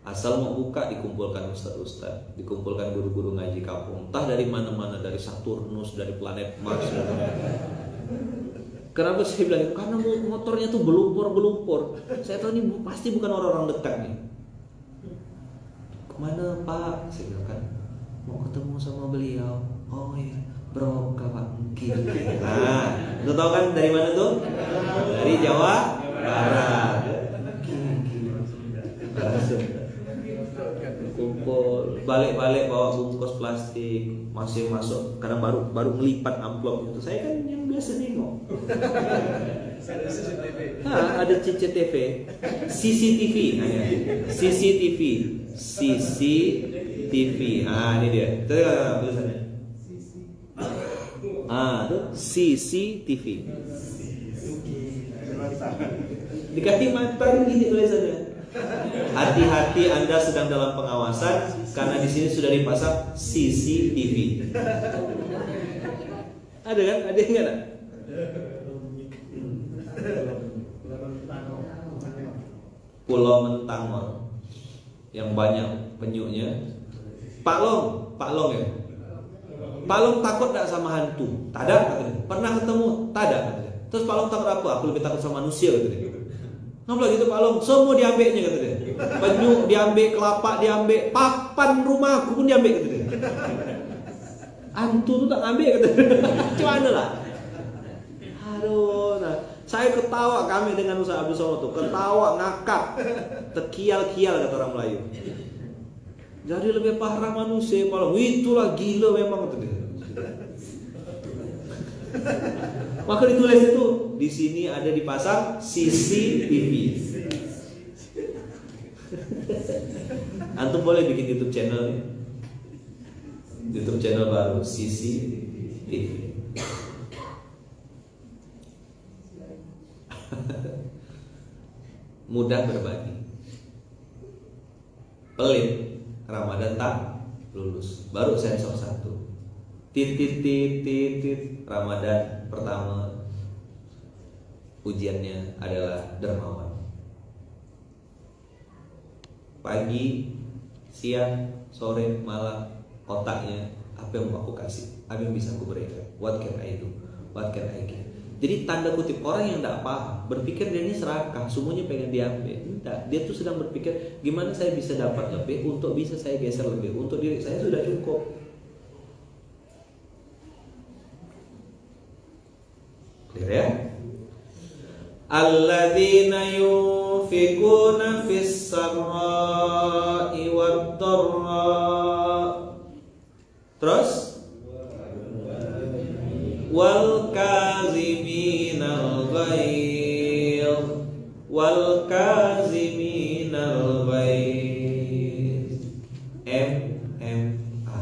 Asal mau buka dikumpulkan ustaz-ustaz, dikumpulkan guru-guru ngaji kampung, entah dari mana-mana, dari Saturnus, dari planet Mars. Kenapa saya bilang itu? Karena motornya tuh belumpur. Saya tahu ini pasti bukan orang-orang dekat nih. Kemana Pak? Saya bilang kan mau ketemu sama beliau. Oh iya, Broka Pak mungkin. Nah, lu tahu kan dari mana tuh? Dari Jawa Barat. Kumpul, balik-balik bawa bungkus plastik, masih masuk. Kadang baru melipat amplop itu. Saya kan yang biasa nengok. Ada CCTV, CCTV, CCTV. Ini dia. Tulisannya. Tuh CCTV. Dikasih mantan gini tulisannya. Hati-hati Anda sedang dalam pengawasan karena di sini sudah dipasang CCTV. Ada kan? Ada yang enggak? Pulau Mentangor yang banyak penyunya. Pak Long ya. Pak Long takut tak sama hantu? Tak ada katanya. Pernah ketemu? Tak ada katanya. Terus Pak Long takut apa? Aku lebih takut sama manusia katanya. Ngobrol gitu Pak Long, semua diambilnya kata dia. Penyu diambil, kelapa diambil, papan rumahku pun diambil kata dia. Hantu tuh tak ngambil kata dia. Cuman lah. Aduh, nah, saya ketawa kami dengan usaha Abdul Somad tuh, ketawa ngakak, terkial-kial kata orang Melayu. Jadi lebih parah manusia Pak Long. Itulah gila memang kata dia. Maka ditulis itu di sini ada dipasang CCTV. Antum boleh bikin YouTube channel nih. YouTube channel baru CCTV. Mudah berbagi. Pelit Ramadan tak lulus. Baru sensor 1. Titit Ramadan pertama ujiannya adalah dermawan. Pagi, siang, sore, malam, otaknya apa yang mau aku kasih, apa yang bisa aku berikan, what can I do, what can I give. Jadi tanda kutip orang yang tidak paham berpikir dia ini serakah, semuanya pengen diambil. Tidak, dia tuh sedang berpikir gimana saya bisa dapat lebih untuk bisa saya geser lebih, untuk diri saya sudah cukup. Ya. Alladzina yunfikuna fis sarra'i wad dharra. Terus wal kaziminal ghaidh. MMA.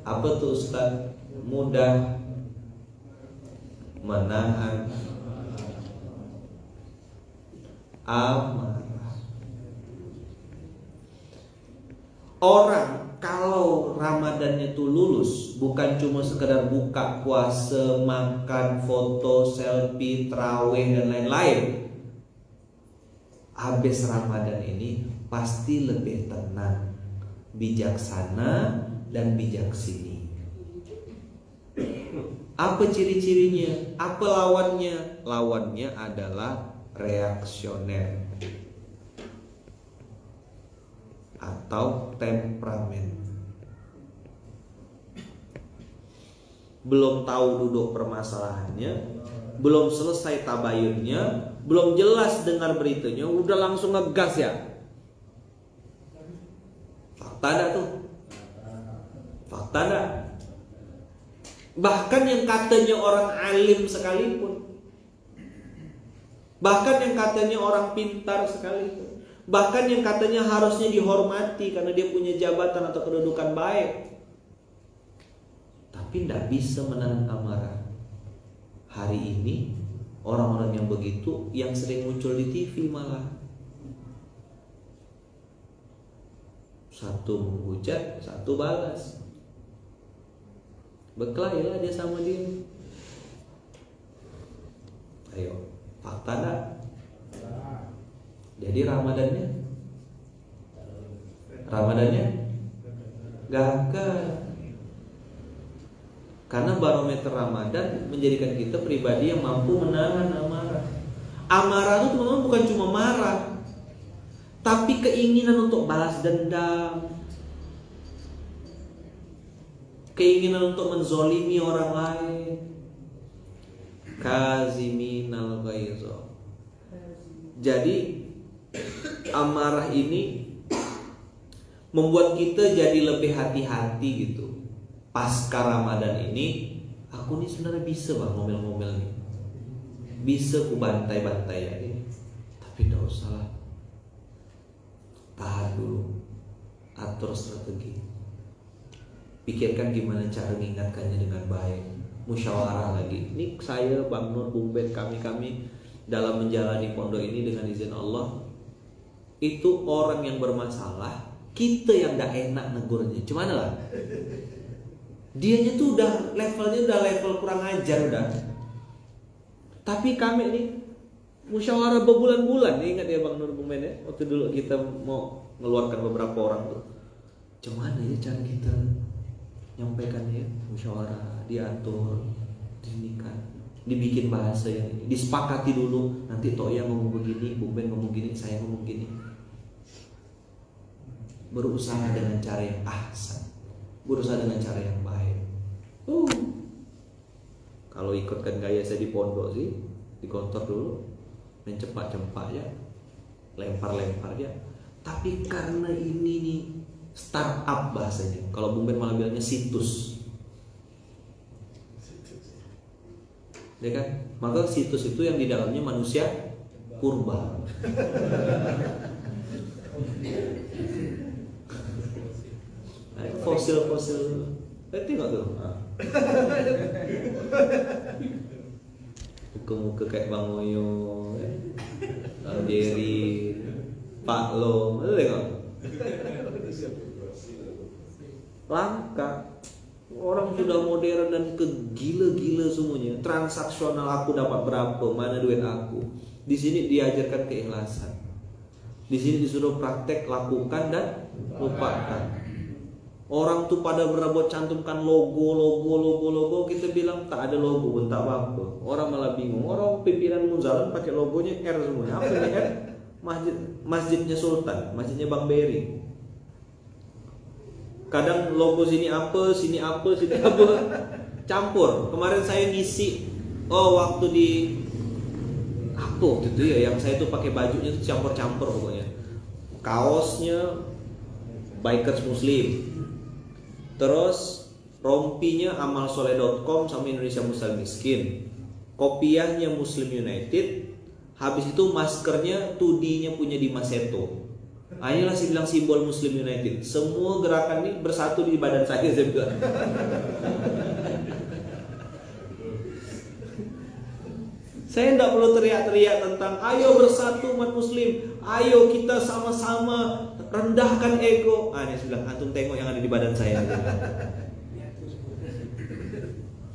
Apa tuh Ustaz? Mudah menahan amarah. Orang kalau Ramadannya tuh lulus, bukan cuma sekedar buka puasa, makan, foto, selfie, tarawih dan lain-lain. Habis Ramadan ini pasti lebih tenang, bijaksana dan bijaksini. Apa ciri-cirinya? Apa lawannya? Lawannya adalah reaksioner atau temperamen. Belum tahu duduk permasalahannya, belum selesai tabayunnya, belum jelas dengar beritanya, udah langsung ngegas ya. Fakta ada tuh. Fakta ada. Bahkan yang katanya orang alim sekalipun, bahkan yang katanya orang pintar sekalipun, bahkan yang katanya harusnya dihormati karena dia punya jabatan atau kedudukan baik, tapi tidak bisa menahan amarah. Hari ini orang-orang yang begitu yang sering muncul di TV malah. Satu menghujat, satu balas. Berkelailah dia sama dia. Ayo, fakta dah. Jadi Ramadannya gagal. Karena barometer Ramadan menjadikan kita pribadi yang mampu menahan amarah. Amarah itu memang bukan cuma marah, tapi keinginan untuk balas dendam, keinginan untuk menzolimi orang lain. Kaziminal ghaiza. Jadi amarah ini membuat kita jadi lebih hati-hati gitu. Pasca Ramadan ini, aku nih sebenarnya bisa bang ngomel-ngomel nih, bisa ku bantai-bantai ya ini, tapi tidak usah lah. Tahan dulu, atur strategi, pikirkan gimana cara mengingatkannya dengan baik, musyawarah lagi. Ini saya, Bang Nur, Bung Ben, kami dalam menjalani pondok ini dengan izin Allah, itu orang yang bermasalah, kita yang gak enak negurnya. Cuman lah, dianya tuh udah level kurang ajar udah. Tapi kami nih musyawarah berbulan-bulan. Ingat ya Bang Nur, Bung Ben ya, waktu dulu kita mau ngeluarkan beberapa orang tuh, cuman ya cara kita nyampaikannya ya, musyawarah, diatur, dinikahan, dibikin bahasa yang ini, disepakati dulu. Nanti Toya ngomong begini, Bung Ben ngomong gini, saya ngomong gini. Berusaha dengan cara yang ahsan, berusaha dengan cara yang baik. Kalau ikutkan gaya saya di pondok sih, di kantor dulu, main cepat-cepat ya, lempar-lempar ya. Tapi karena ini nih startup bahasanya, kalau Bung Ben malah bilangnya situs, ya kan? Maka situs itu yang di dalamnya manusia purba. Fosil-fosil, tengok tuh. Muka-muka kayak Bang Moyo, Jerry, Pak Lo, tengok. Langka. Orang sudah modern dan kegila-gila semuanya. Transaksional, aku dapat berapa, mana duit aku. Di sini diajarkan keikhlasan. Di sini disuruh praktek, lakukan dan lupakan. Orang tuh pada berebut cantumkan logo, kita bilang tak ada logo pun tak apa-apa. Orang malah bingung. Orang pimpinan Munzalan pakai logonya R semuanya. Apa ini R? Masjidnya Sultan, masjidnya Bang Beri. Kadang logo sini apa, campur. Kemarin saya ngisi, waktu di apa waktu itu ya, yang saya tuh pakai bajunya tuh campur-campur pokoknya. Kaosnya Bikers Muslim, terus rompinya amalsoleh.com sama Indonesia Muslim Miskin, kopiahnya Muslim United, habis itu maskernya 2D-nya punya Dimas Seto. Inilah saya bilang simbol Muslim United. Semua gerakan ini bersatu di badan saya bilang. Saya tidak perlu teriak-teriak tentang ayo bersatu umat muslim, ayo kita sama-sama rendahkan ego. Dia bilang, antum tengok yang ada di badan saya.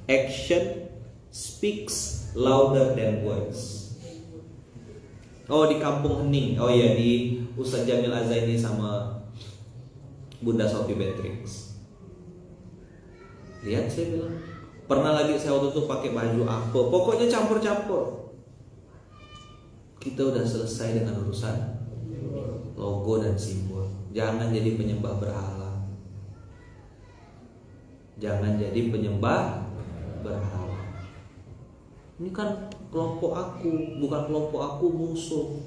Action speaks louder than words. Oh, di Kampung Hening. Oh iya, di Ustaz Jamil Azaini sama Bunda Sophie Beatrix. Lihat, saya bilang, pernah lagi saya waktu itu pakai baju apa, pokoknya campur-campur. Kita udah selesai dengan urusan logo dan simbol. Jangan jadi penyembah berhala. Jangan jadi penyembah berhala. Ini kan kelompok aku, bukan kelompok aku musuh.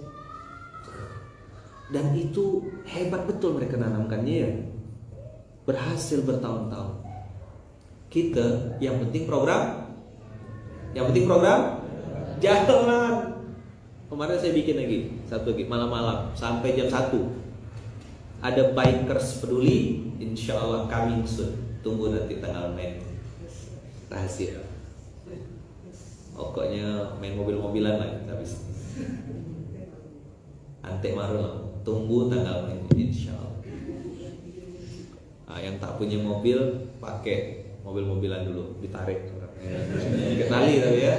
Dan itu hebat betul mereka nanamkannya ya. Berhasil bertahun-tahun. Kita yang penting program. Yang penting program jalan. Kemarin saya bikin lagi satu lagi malam-malam sampai jam 1. Ada bikers peduli, insya Allah coming soon. Tunggu nanti tanggal main. Rahasia. Pokoknya main mobil-mobilan lah habis. Antek maru lah. Tunggu tanggal main insya Allah. Yang tak punya mobil pakai mobil-mobilan dulu, ditarik. Kenali tapi ya.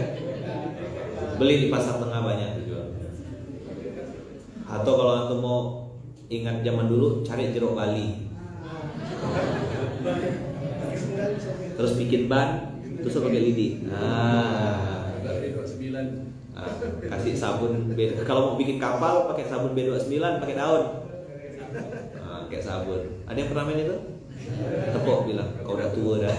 Beli di pasar tengah banyak dijual. Atau kalau antum mau ingat zaman dulu, cari jeruk Bali. Terus bikin ban, terus pakai lidi. Kasih sabun kalau mau bikin kapal pakai sabun B29, pakai daun. Pakai sabun. Ada yang pernah main itu? Tepuk bilang, kau udah tua dah.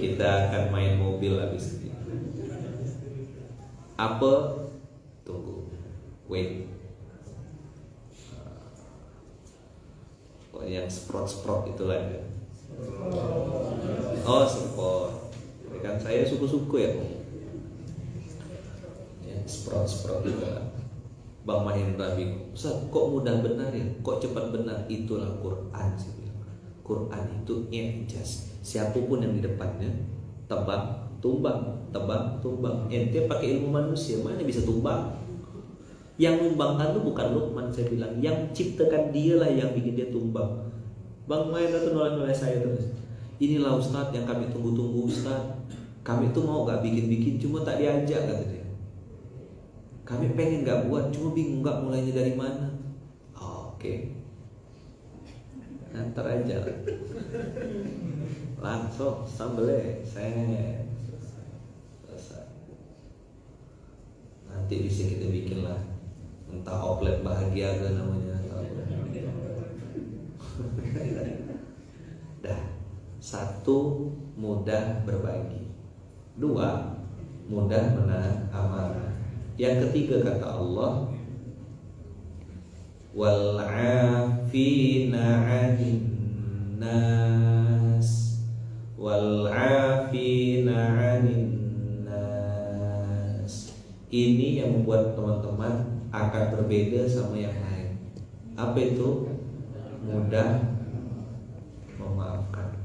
Kita akan main mobil habis ini. Apa? Tunggu. Wait. Yang sprot itulah ya. Oh, sprot. Kan saya suku-suku ya. Sprot itu lah. Bang Mahendra bingung, Ustaz, kok mudah benar ya? Kok cepat benar? Itulah Quran sih. Quran itu i'jaz. Siapapun yang di depannya tebang, tumbang, tebang, tumbang. Ente pakai ilmu manusia, mana bisa tumbang? Yang numbangkan itu bukan Luqman, saya bilang. Yang ciptakan dia lah yang bikin dia tumbang. Bang Mahendra tuh nolak saya terus. Inilah Ustaz yang kami tunggu-tunggu Ustaz. Kami tuh mau gak bikin-bikin, cuma tak diajak kata dia. Kami pengen gak buat, cuma bingung gak mulainya dari mana. Oke. Ntar aja. Langsung sambelnya saya selesai. Nanti bisa kita bikin lah. Entah outlet bahagia ke namanya. Dah. 1, mudah berbagi. 2, mudah menahan amarah. Yang ketiga kata Allah, wal 'afina 'anil nas, wal 'afina 'anil nas. Ini yang membuat teman-teman akan berbeda sama yang lain. Apa itu? Mudah memaafkan.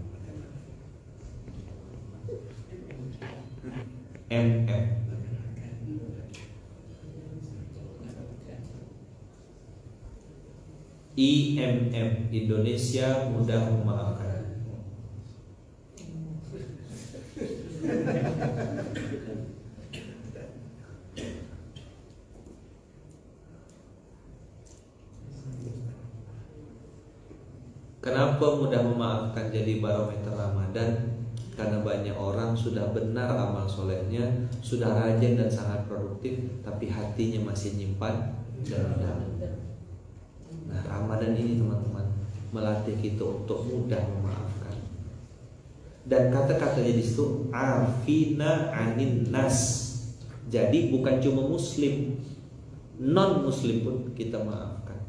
IMM, Indonesia mudah memaafkan. Kenapa mudah memaafkan jadi barometer Ramadan? Karena banyak orang sudah benar amal solehnya, sudah rajin dan sangat produktif, tapi hatinya masih nyimpan dendam. Nah, Ramadan ini teman-teman melatih kita untuk mudah memaafkan. Dan kata-katanya di situ afina anin nas. Jadi bukan cuma muslim, non muslim pun kita maafkan.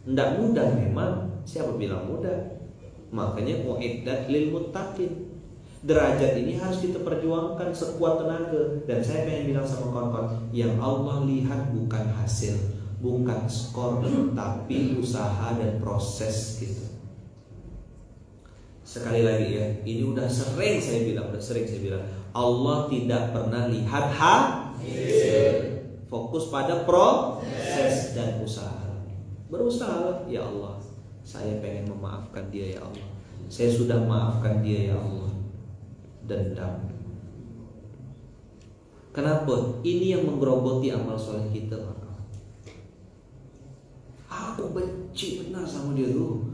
Tidak mudah memang. Siapa bilang mudah? Makanya mu'iddat lil muttaqin. Derajat ini harus kita perjuangkan sekuat tenaga. Dan saya pengen bilang sama kawan-kawan, yang Allah lihat bukan hasil, bukan skor, tapi usaha dan proses gitu. Sekali lagi ya, ini udah sering saya bilang, Allah tidak pernah lihat hasil. Fokus pada proses dan usaha. Berusaha, ya Allah, saya pengen memaafkan dia ya Allah. Saya sudah maafkan dia ya Allah. Dendam. Kenapa? Ini yang menggerogoti amal soleh kita. Aku benci benar sama dia tuh.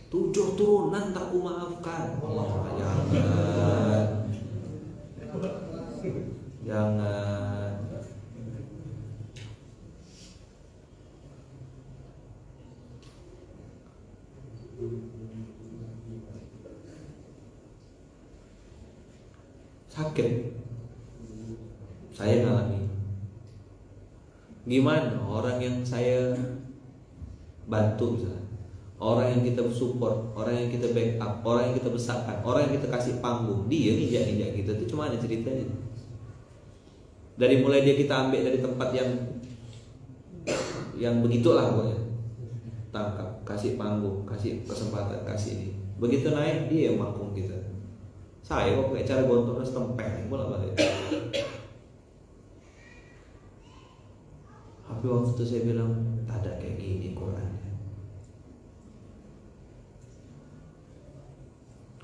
7 turunan tak ku maafkan. Allah, jangan. Sakit. Saya ngalami. Gimana orang yang saya bantu misalnya, orang yang kita support, orang yang kita backup, orang yang kita besarkan, orang yang kita kasih panggung, dia nginjak-nginjak kita, itu cuma ada ceritanya. Dari mulai dia kita ambil dari tempat yang begitulah pokoknya, tangkap, kasih panggung, kasih kesempatan, kasih ini. Begitu naik dia yang mangkung kita. Saya kok pakai cara gontor setempel bola balik. Tapi waktu itu saya bilang, tak ada kayak gini Quran.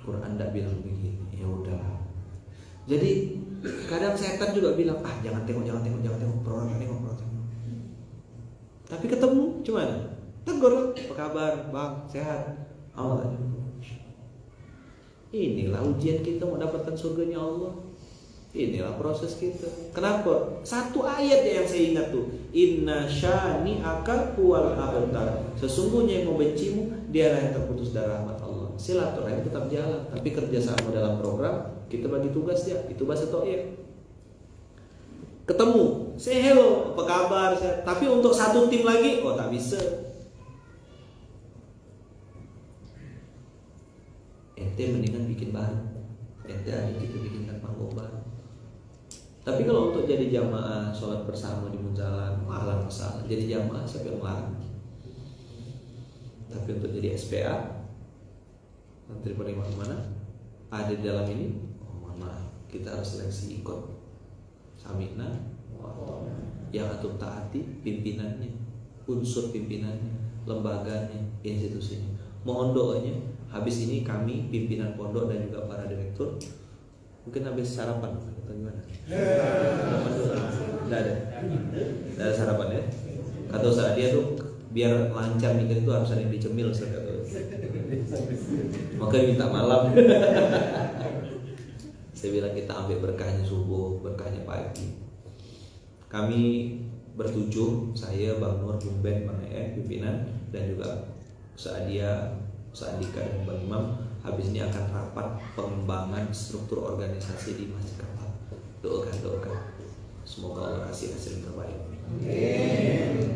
Quran tidak bilang begini. Ya udahlah. Jadi kadang setan juga bilang, jangan tengok program tengok. Tapi ketemu cuman tegur, apa kabar bang, sehat? Allah. Inilah ujian kita mau dapatkan surganya Allah. Inilah proses kita. Kenapa? Satu ayat yang saya ingat tuh, inna syani'aka huwal abtar. Sesungguhnya yang membencimu dialah yang terputus dari rahmat Allah. Silaturahim tetap jalan, tapi kerjasama dalam program kita bagi tugas ya. Itu bahasa to'ir. Ketemu, say hello, apa kabar? Tapi untuk satu tim lagi, tak bisa. Ente mendingan bikin baru. Ente aja kita bikinkan panggung baru. Tapi kalau untuk jadi jamaah sholat bersama di munjalan, malah masalah. Jadi jamaah siapa yang larang? Tapi untuk jadi SPA, menteri penerimaan mana? Ada di dalam ini. Maaf, kita harus seleksi ikut. Samina, yang antum taati pimpinannya, unsur pimpinannya, lembaganya, institusinya. Mohon doanya. Habis ini kami pimpinan pondok dan juga para direktur mungkin habis sarapan atau gimana? Tidak ada sarapan ya. Kata Ustaz dia tuh biar lancar mikir itu harus ada yang dicemil maka minta malam. Saya bilang kita ambil berkahnya subuh, berkahnya pagi. Kami bertujuh, saya, Bang Nur, Bung Ben, Bang pimpinan, dan juga Ustaz Adia, Ustaz Andika, dan Bang Imam. Habis ini akan rapat pengembangan struktur organisasi di Masjid Kapal. Doakan. Semoga Allah kasih hasil yang terbaik.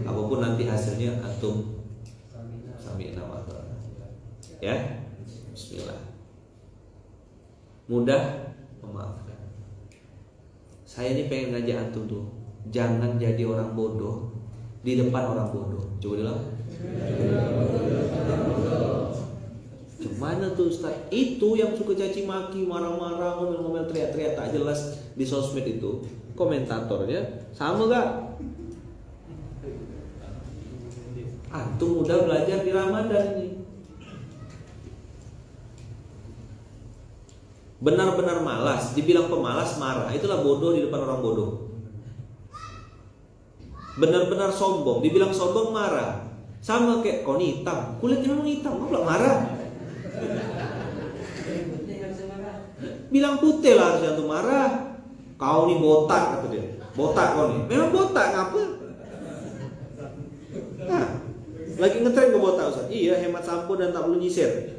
Apapun nanti hasilnya antum sami'na wa ata'na. Ya, Bismillah. Mudah memaafkan. Saya ini pengen ngajak antum tuh, jangan jadi orang bodoh di depan orang bodoh. Coba bilang. Gimana tuh Ustaz? Itu yang suka caci maki, marah-marah, ngomel-ngomel, teriak-teriak tak jelas di sosmed itu. Komentatornya sama gak? Antum udah belajar di Ramadan ini. Benar-benar malas, dibilang pemalas marah, itulah bodoh di depan orang bodoh. Benar-benar sombong, dibilang sombong marah. Sama kayak kau ini hitam, kulitnya memang hitam, kau marah. Bilang putih lah harusnya tuh marah. Kau nih botak kata dia. Botak kau nih. Memang botak ngapa? Nah, lagi ngetren ke botak Ustaz. Iya, hemat sampo dan tak perlu nyisir.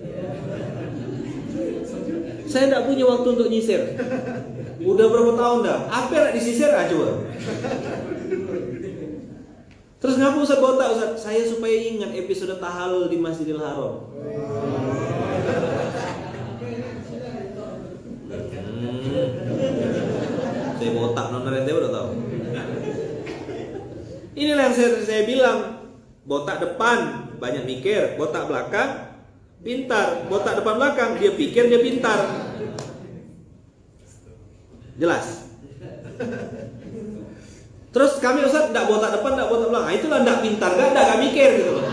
Saya tidak punya waktu untuk nyisir. Udah berapa tahun dah? Apa yang disisir coba? Terus ngapa Ustaz botak Ustaz? Saya supaya ingat episode tahalul di Masjidil Haram. Saya botak, nona rente udah tahu. Inilah yang saya bilang, botak depan banyak mikir, botak belakang pintar. Botak depan belakang dia pikir dia pintar. Jelas? Terus kami Ustaz enggak botak depan, enggak botak belakang. Itulah enggak pintar, enggak mikir gitu loh.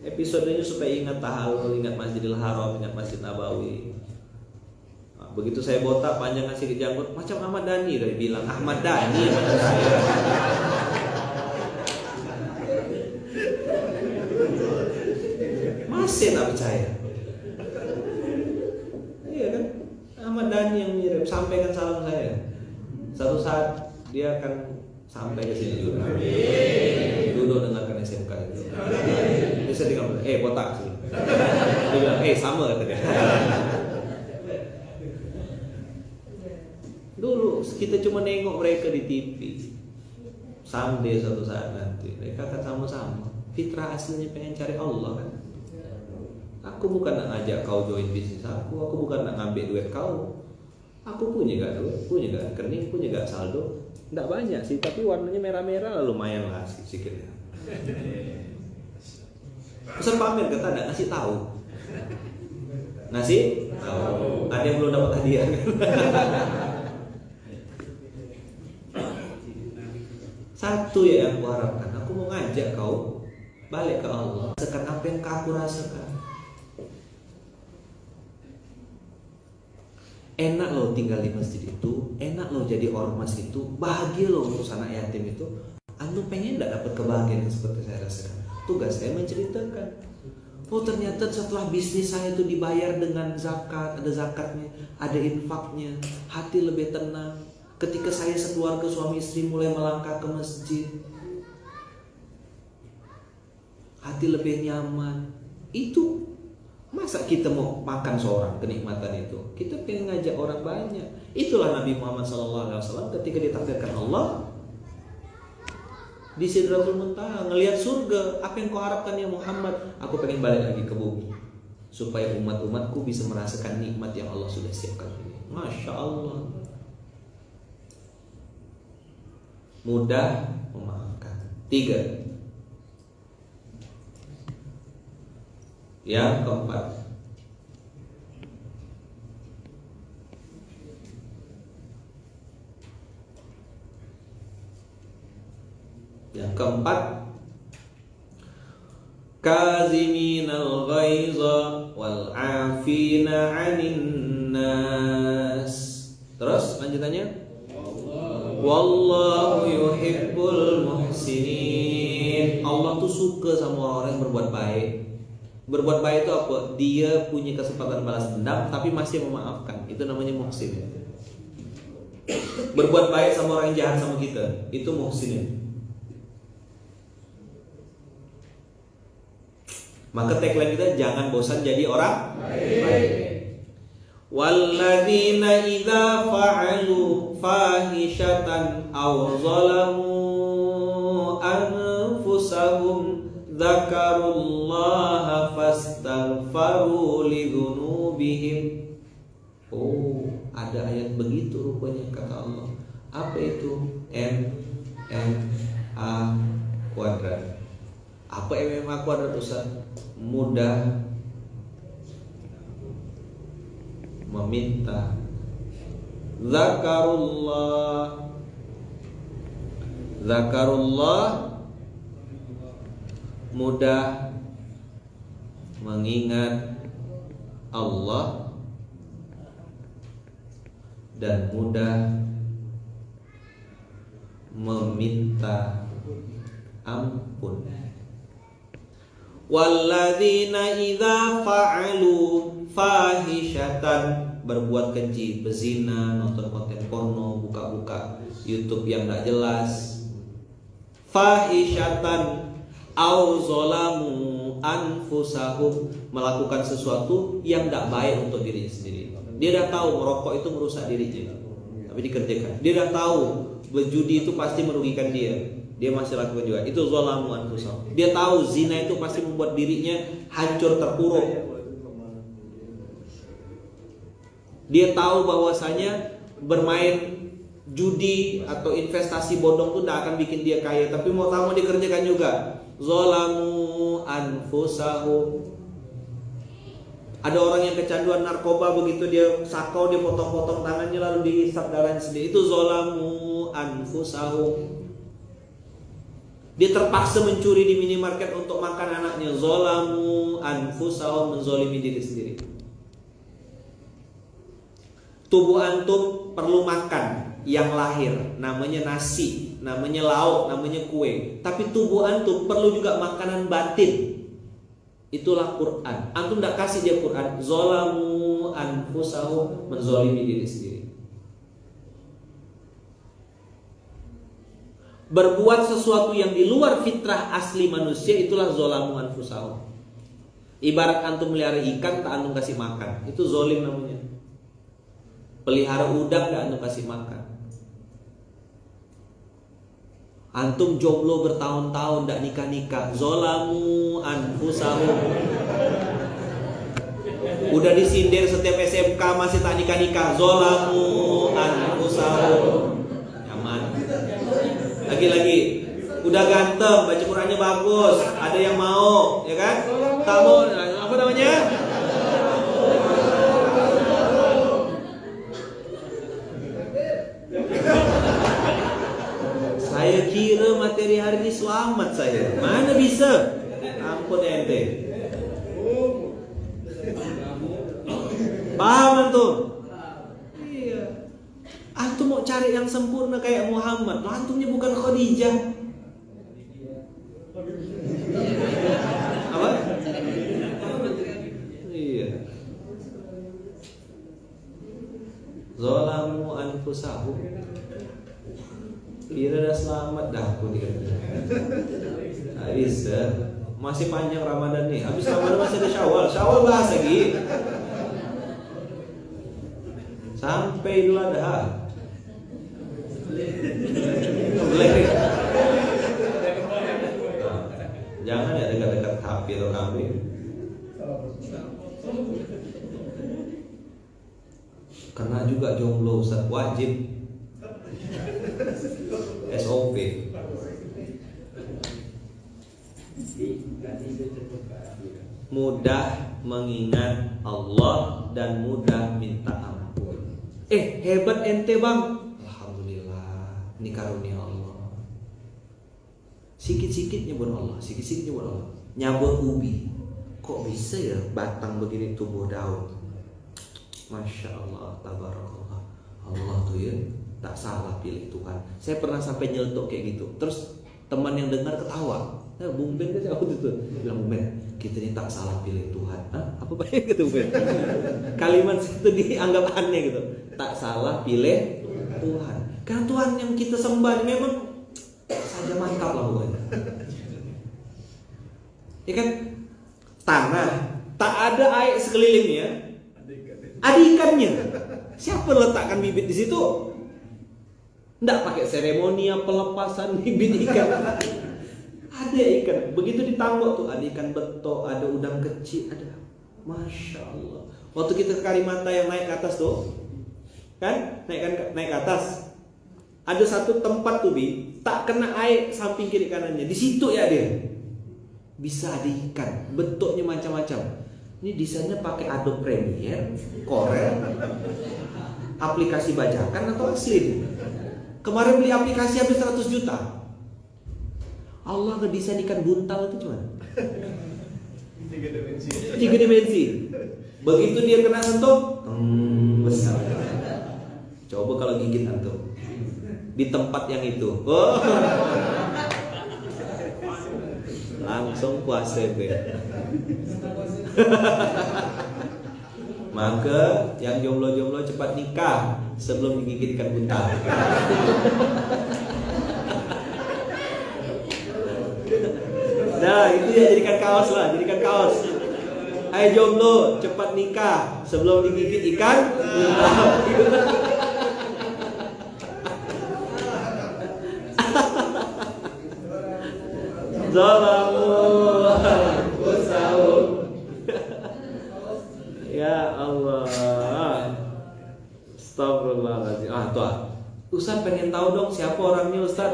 Episodenya supaya ingat tahalul, ingat Masjidil Haram, ingat Masjid Nabawi. Begitu saya botak panjang ngasih janggut macam Ahmad Dhani, udah bilang Ahmad Dhani macam saya. Masih tak percaya. Iya kan? Ahmad Dhani yang mirip, sampaikan salam saya. Satu saat dia akan sampai ke sini juga. Duduk dengarkan SMK itu. Dia sedang bilang, botak sih. Dia bilang, sama kata dia. Dulu kita cuma nengok mereka di TV. Someday suatu saat nanti mereka akan sama-sama. Fitrah aslinya pengen cari Allah kan. Aku bukan nak ngajak kau join bisnis aku bukan nak ngambil duit kau. Aku punya gak duit, punya gak rekening, punya gak saldo. Nggak banyak sih, tapi warnanya merah-merah lumayan lah sedikit ya. Pesan pamer kata nggak ngasih tahu. Ngasih tahu. Ada yang belum dapat hadiah. Satu ya yang aku harapkan, aku mau ngajak kau balik ke Allah. Rasakan apa yang aku rasakan. Enak loh tinggal di masjid itu, enak loh jadi ormas itu, bahagia loh untuk anak yatim itu. Antum pengen gak dapat kebahagiaan seperti saya rasakan? Tugas saya menceritakan. Oh ternyata setelah bisnis saya itu dibayar dengan zakat, ada zakatnya, ada infaknya, hati lebih tenang. Ketika saya sekeluarga suami istri mulai melangkah ke masjid, hati lebih nyaman. Itu masa kita mau makan seorang kenikmatan itu? Kita pengen ngajak orang banyak. Itulah Nabi Muhammad SAW ketika ditakdirkan Allah di Sidratul Muntaha ngelihat surga. Apa yang kau harapkan ya Muhammad? Aku pengen balik lagi ke bumi supaya umat-umatku bisa merasakan nikmat yang Allah sudah siapkan ini. Masya Allah. Mudah memaafkan. 3. Yang keempat, kaziminal ghaiza wal afina 'anil nas. Terus lanjutannya, wallahu yuhibbul muhsinin. Allah tuh suka sama orang yang berbuat baik. Berbuat baik itu apa? Dia punya kesempatan balas dendam tapi masih memaafkan. Itu namanya muhsin. Berbuat baik sama orang yang jahat sama kita, itu muhsin. Maka tagline kita, jangan bosan jadi orang baik. Walladzina idza fa'alu fahishatan aw zalamu anfusahum dzakarullaha fastaghfaru lidzunubihim. Oh, ada ayat begitu rupanya kata Allah. Apa itu? MMA kuadrat. Apa MMA kuadrat Ustaz? Mudah meminta. Zakarullah mudah mengingat Allah dan mudah meminta ampun. Walladzina idza fa'alu fahishatan, berbuat keji, bezina, nonton konten porno, buka-buka YouTube yang tidak jelas. Fahishatan au zolamu anfusahum, melakukan sesuatu yang tidak baik untuk dirinya sendiri. Dia dah tahu merokok itu merusak dirinya, tapi dikerjakan. Dia dah tahu berjudi itu pasti merugikan dia masih lakukan juga. Itu zolamu anfusahum. Dia tahu zina itu pasti membuat dirinya hancur terpuruk. Dia tahu bahwasanya bermain judi atau investasi bodong tuh tidak akan bikin dia kaya, tapi mau tahu dikerjakan juga. Zolamu anfusahum. Ada orang yang kecanduan narkoba, begitu dia sakau dia potong-potong tangannya lalu dihisap darahnya sendiri. Itu zolamu anfusahum. Dia terpaksa mencuri di minimarket untuk makan anaknya. Zolamu anfusahum, menzolimi diri sendiri. Tubuh antum perlu makan yang lahir, namanya nasi, namanya lauk, namanya kue. Tapi tubuh antum perlu juga makanan batin. Itulah Quran. Antum tidak kasih dia Quran, zolamu anfusahum, menzolimi diri sendiri. Berbuat sesuatu yang di luar fitrah asli manusia, itulah zolamu anfusahum. Ibarat antum melihara ikan, tak antum kasih makan, itu zolim namanya. Pelihara udang, tak antum kasih makan. Antum jomblo bertahun-tahun tidak nikah-nikah, zolamu anfusahum. Udah disindir setiap SMK masih tak nikah-nikah, zolamu anfusahum. Nyaman. Lagi-lagi, udah ganteng, baca Qurannya bagus, ada yang mau, ya kan? Tak mau, apa namanya? Saya kira materi hari ini selamat saya. Mana bisa? Ampun ente. Paham antum? Iya. Antum mau cari yang sempurna kayak Muhammad. Antumnya bukan Khadijah. Apa? Iya. Zalamu anfusahum. Kira dah selamat dah aku dia. Tak bisa. Masih panjang Ramadan nih. Habis Ramadan masih ada Syawal. Syawal bahas lagi. Sampai Idul Adha. Boleh. Jangan ya dekat-dekat HP atau kambing. Kena juga jomblo Ustaz, wajib SOP. Mudah mengingat Allah dan mudah minta ampun. Hebat ente bang. Alhamdulillah, ini karunia Allah. Sikit-sikit nyebut Allah, sikit-sikit nyebut Allah. Nyabut ubi, kok bisa ya batang begini tumbuh daun? Masya Allah, tabarakallah. Allah tuh ya tak salah pilih Tuhan. Saya pernah sampai nyeletuk kayak gitu. Terus teman yang dengar ketawa. Bung Ben kan aku itu bilang, Bung Ben, kita ini tak salah pilih Tuhan. Hah? Apa banyak gitu Bung Ben? Kalimat itu dianggap aneh gitu. Tak salah pilih Tuhan. Karena Tuhan yang kita sembah memang saja mantap lah pokoknya. Ya kan? Tanah, tak ada air sekelilingnya. Ada ikannya. Siapa letakkan bibit di situ? Nggak pakai seremoni pelepasan bibit ikan. Ada ikan. Begitu ditambok tuh, ada ikan betok, ada udang kecil, ada. Masya Allah. Waktu kita ke Karimata yang naik ke atas tuh, kan? Naik ke atas. Ada satu tempat tuh tak kena air samping kiri kanannya. Di situ ya dia. Bisa ada ikan. Bentuknya macam-macam. Ini desainnya pakai Adobe Premiere, Corel, aplikasi bajakan atau asli? Kemarin beli aplikasi habis 100 juta. Allah ngedesain ikan buntal itu cuma 3 dimensi. Begitu dia kena sentuh, besar. Coba kalau gigit antum di tempat yang itu, langsung puasa gue. Maka yang jomblo-jomblo cepat nikah sebelum digigit ikan buntal. Nah itu ya, jadikan kaos lah, jadikan kaos. Ayo jomblo cepat nikah sebelum digigit ikan buntal. Zalamu anfusahum. Ya Allah. Astagfirullahaladzim. Ustaz pengen tahu dong siapa orangnya Ustaz.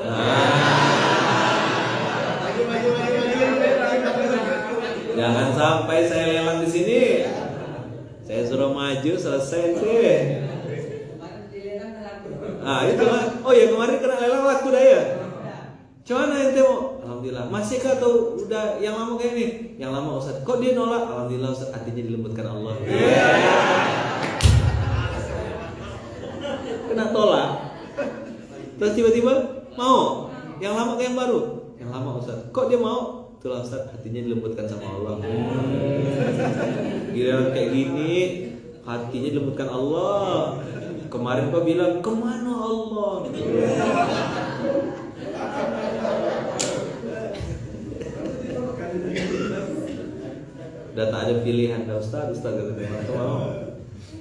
Jangan sampai saya lelang di sini. Saya suruh maju selesai deh. Itu kan. Oh ya kemarin kena lelang laku dah ya. Cuman ente mau? Alhamdulillah. Masih kah atau udah yang lama kayak ini? Yang lama Ustaz. Kok dia nolak? Alhamdulillah Ustaz, hatinya dilembutkan Allah. Kena tolak. Terus tiba-tiba mau. Yang lama kayak yang baru? Yang lama Ustaz. Kok dia mau? Itulah Ustaz, hatinya dilembutkan sama Allah. Gila kayak gini, hatinya dilembutkan Allah. Kemarin kau bilang, kemana Allah? Udah tak ada pilihan, dah Ustaz mau.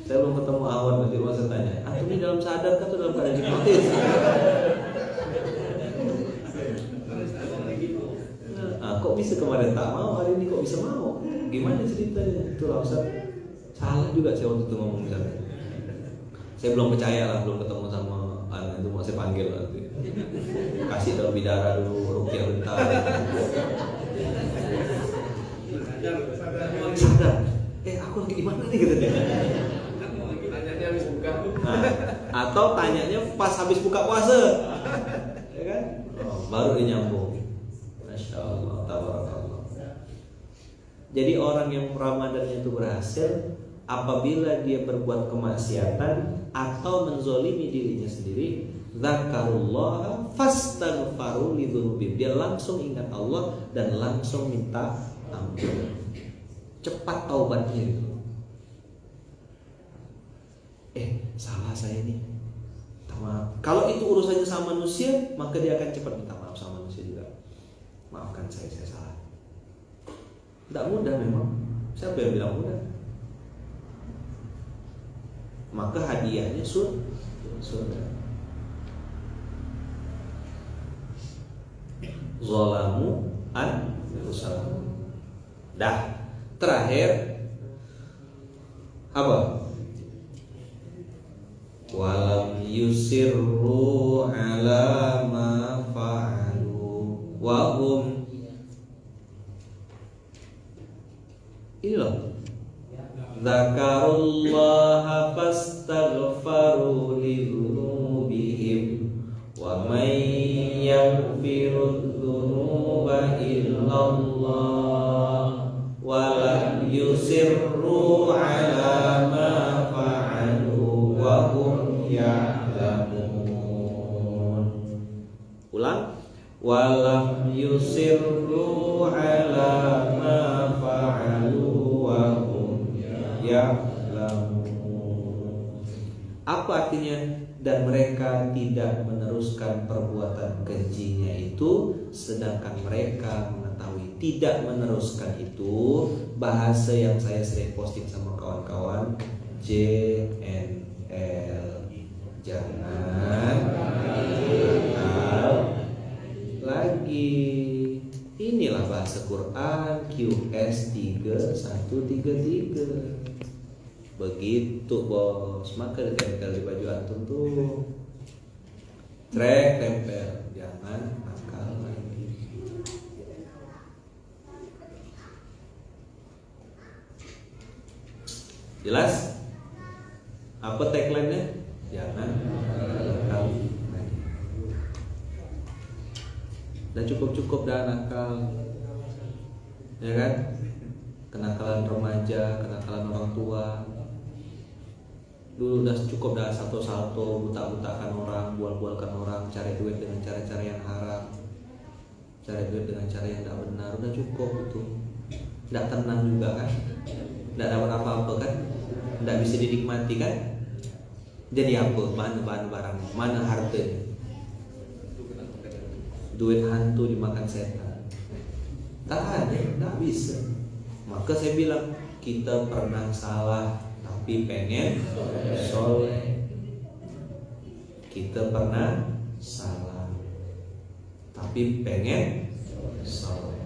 Saya belum ketemu Awan, nanti mau saya tanya, antum ini dalam sadar kan atau dalam keadaan hipnotis? Kok bisa kemarin tak mau, hari ini kok bisa mau? Gimana ceritanya? Itulah Ustaz. Salah juga saya waktu itu ngomong misalnya. Saya belum percaya lah, belum ketemu sama anak itu, mau saya panggil nanti. Kasih daun bidara dulu, rukyah bentar. Sadar. Aku lagi di mana nih gitu deh. Tanyanya habis buka. Atau tanyanya pas habis buka puasa. Ya kan? Baru dia nyambung. Masya Allah, tabarakallah. Jadi orang yang Ramadannya itu berhasil apabila dia berbuat kemaksiatan atau menzolimi dirinya sendiri, dzakarullaha fastaghfaru lidzunubihim. Dia langsung ingat Allah dan langsung minta ampun. Cepat taubatnya itu. Salah saya ini. Maaf. Kalau itu urusannya sama manusia, maka dia akan cepat minta maaf sama manusia juga. Maafkan saya salah. Tidak mudah memang. Siapa yang bilang mudah? Maka hadiahnya surga. Zalamu anfusahum. Dah. Terakhir apa? Walam yusirru ala ma fa'alu wa hum ilah dzakarullaha fastaghfaru lidzunubihim wa may yaghfiru dzunuba illallah wa lam yusirru ala ma fa'alu wa hum ya'lamun. Ulang. Wa lam yusirru ala ma fa'alu wa hum ya'lamun. Apa artinya? Dan mereka tidak meneruskan perbuatan kejinya itu, sedangkan mereka mengetahui. Tidak meneruskan itu bahasa yang saya sering posting sama kawan-kawan, JNL, jangan nakal lagi. Inilah bahasa Quran QS 3133. Begitu bos, maka ditempel di baju antum tuh. Trek tempel, jangan nakal lagi. Jelas? Apa tagline-nya? Jangan nakal lagi. Dan cukup-cukup dah nakal. Ya kan? Kenakalan remaja, kenakalan orang tua. Dulu udah cukup dah salto-salto, buta-butakan orang, bual-bualkan orang, cari duit dengan cara-cara yang haram, cari duit dengan cara yang tidak benar, udah cukup itu. Tidak tenang juga kan, tidak dapat apa-apa kan, tidak bisa dinikmati kan. Jadi apa? Mana barang, mana hartanya? Duit hantu dimakan setan. Tak ada, tidak bisa. Maka saya bilang kita pernah salah tapi pengen soleh. Kita pernah salah tapi pengen soleh.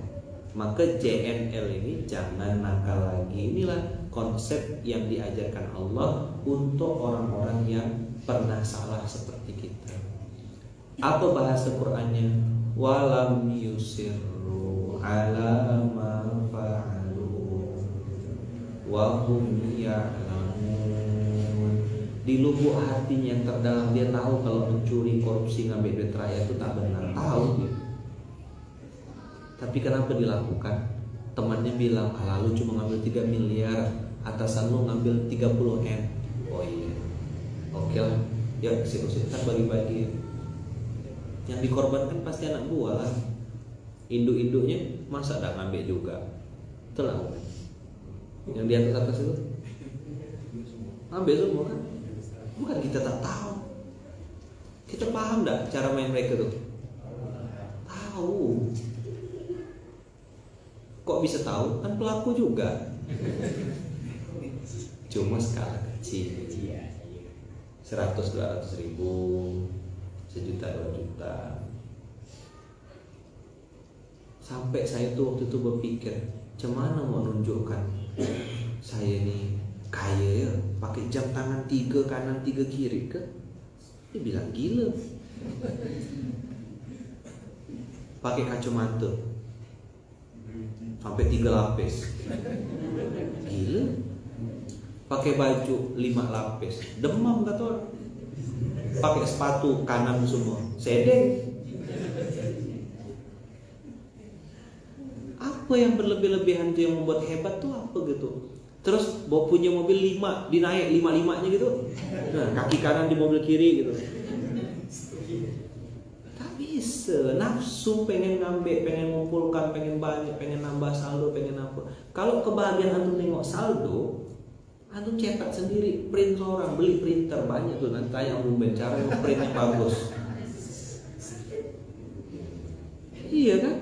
Maka JNL ini jangan nakal lagi. Inilah konsep yang diajarkan Allah untuk orang-orang yang pernah salah seperti kita. Apa bahasa Qur'annya? Walam yusirru ala ma fa'alu wa hum ya'lamun. Di lubuk hatinya yang terdalam dia tahu kalau mencuri, korupsi, ngambil duit rakyat itu tak benar. Tahu dia. Tapi kenapa dilakukan? Temannya bilang, lalu cuma ngambil 3 miliar, atasan lu ngambil 30 M. Oh iya, oke lah, ya sih kan bagi-bagi. Yang dikorbankan pasti anak buah lah. Induk-induknya masa tak ngambil juga. Itulah yang di atas itu ngambil semua kan. Bukan kita tak tahu. Kita paham tak cara main mereka tuh? Tahu. Kok bisa tahu? Kan pelaku juga. Cuma skala kecil, 100-200 ribu, 1-2 juta. Sampai saya tuh waktu itu berpikir, cemana mau nunjukkan saya nih kaya ya, pakai jam tangan 3 kanan 3 kiri ke? Dia bilang gila. Pakai kacamata sampai 3 lapis, gila. Pakai baju 5 lapis, demam kata orang. Pakai sepatu kanan semua, sedeng. Apa yang berlebih-lebihan itu yang membuat hebat tuh apa gitu? Terus bawa punya mobil 5, dinaik 5-5-nya gitu. Nah, kaki kanan di mobil kiri gitu. Tak bisa, nafsu pengen ngambil, pengen ngumpulkan, pengen banyak, pengen nambah saldo, pengen apa. Kalau kebahagiaan antum nengok saldo, antum cetak sendiri, print seorang, beli printer banyak tuh, nanti tanya Om Ben cara yang printnya bagus. Iya kan?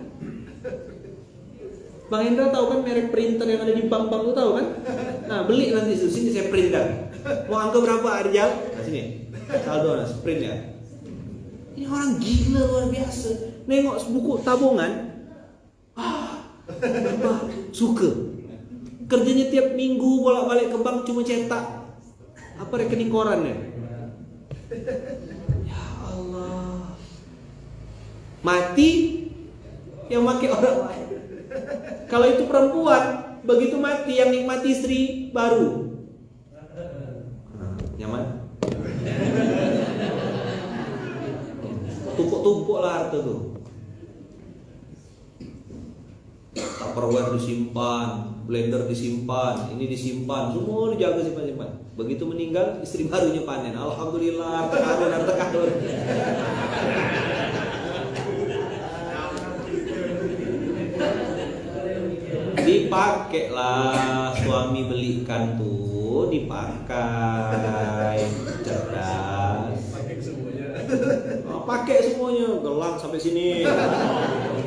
Bang Indra tahu kan merek printer yang ada di bank-bank tuh tahu kan? Nah beli nanti di sini saya printkan. Mau angka berapa Arjal? Nah sini, saldo nah, sprint ya. Ini orang gila luar biasa. Nengok buku tabungan, apa? Suka. Kerjanya tiap minggu bolak-balik ke bank cuma cetak apa rekening korannya. Ya Allah. Mati yang pakai orang lain. Kalau itu perempuan, begitu mati yang nikmati istri baru. Nyaman? Tumpuk-tumpuk lah harta tuh. Tupperware disimpan, blender disimpan, ini disimpan, semua dijaga simpan-simpan. Begitu meninggal, istri barunya panen. Alhamdulillah, harta karun. Dipakai lah, suami belikan tuh, dipakai, cerdas. Oh, pakai semuanya, gelang sampai sini,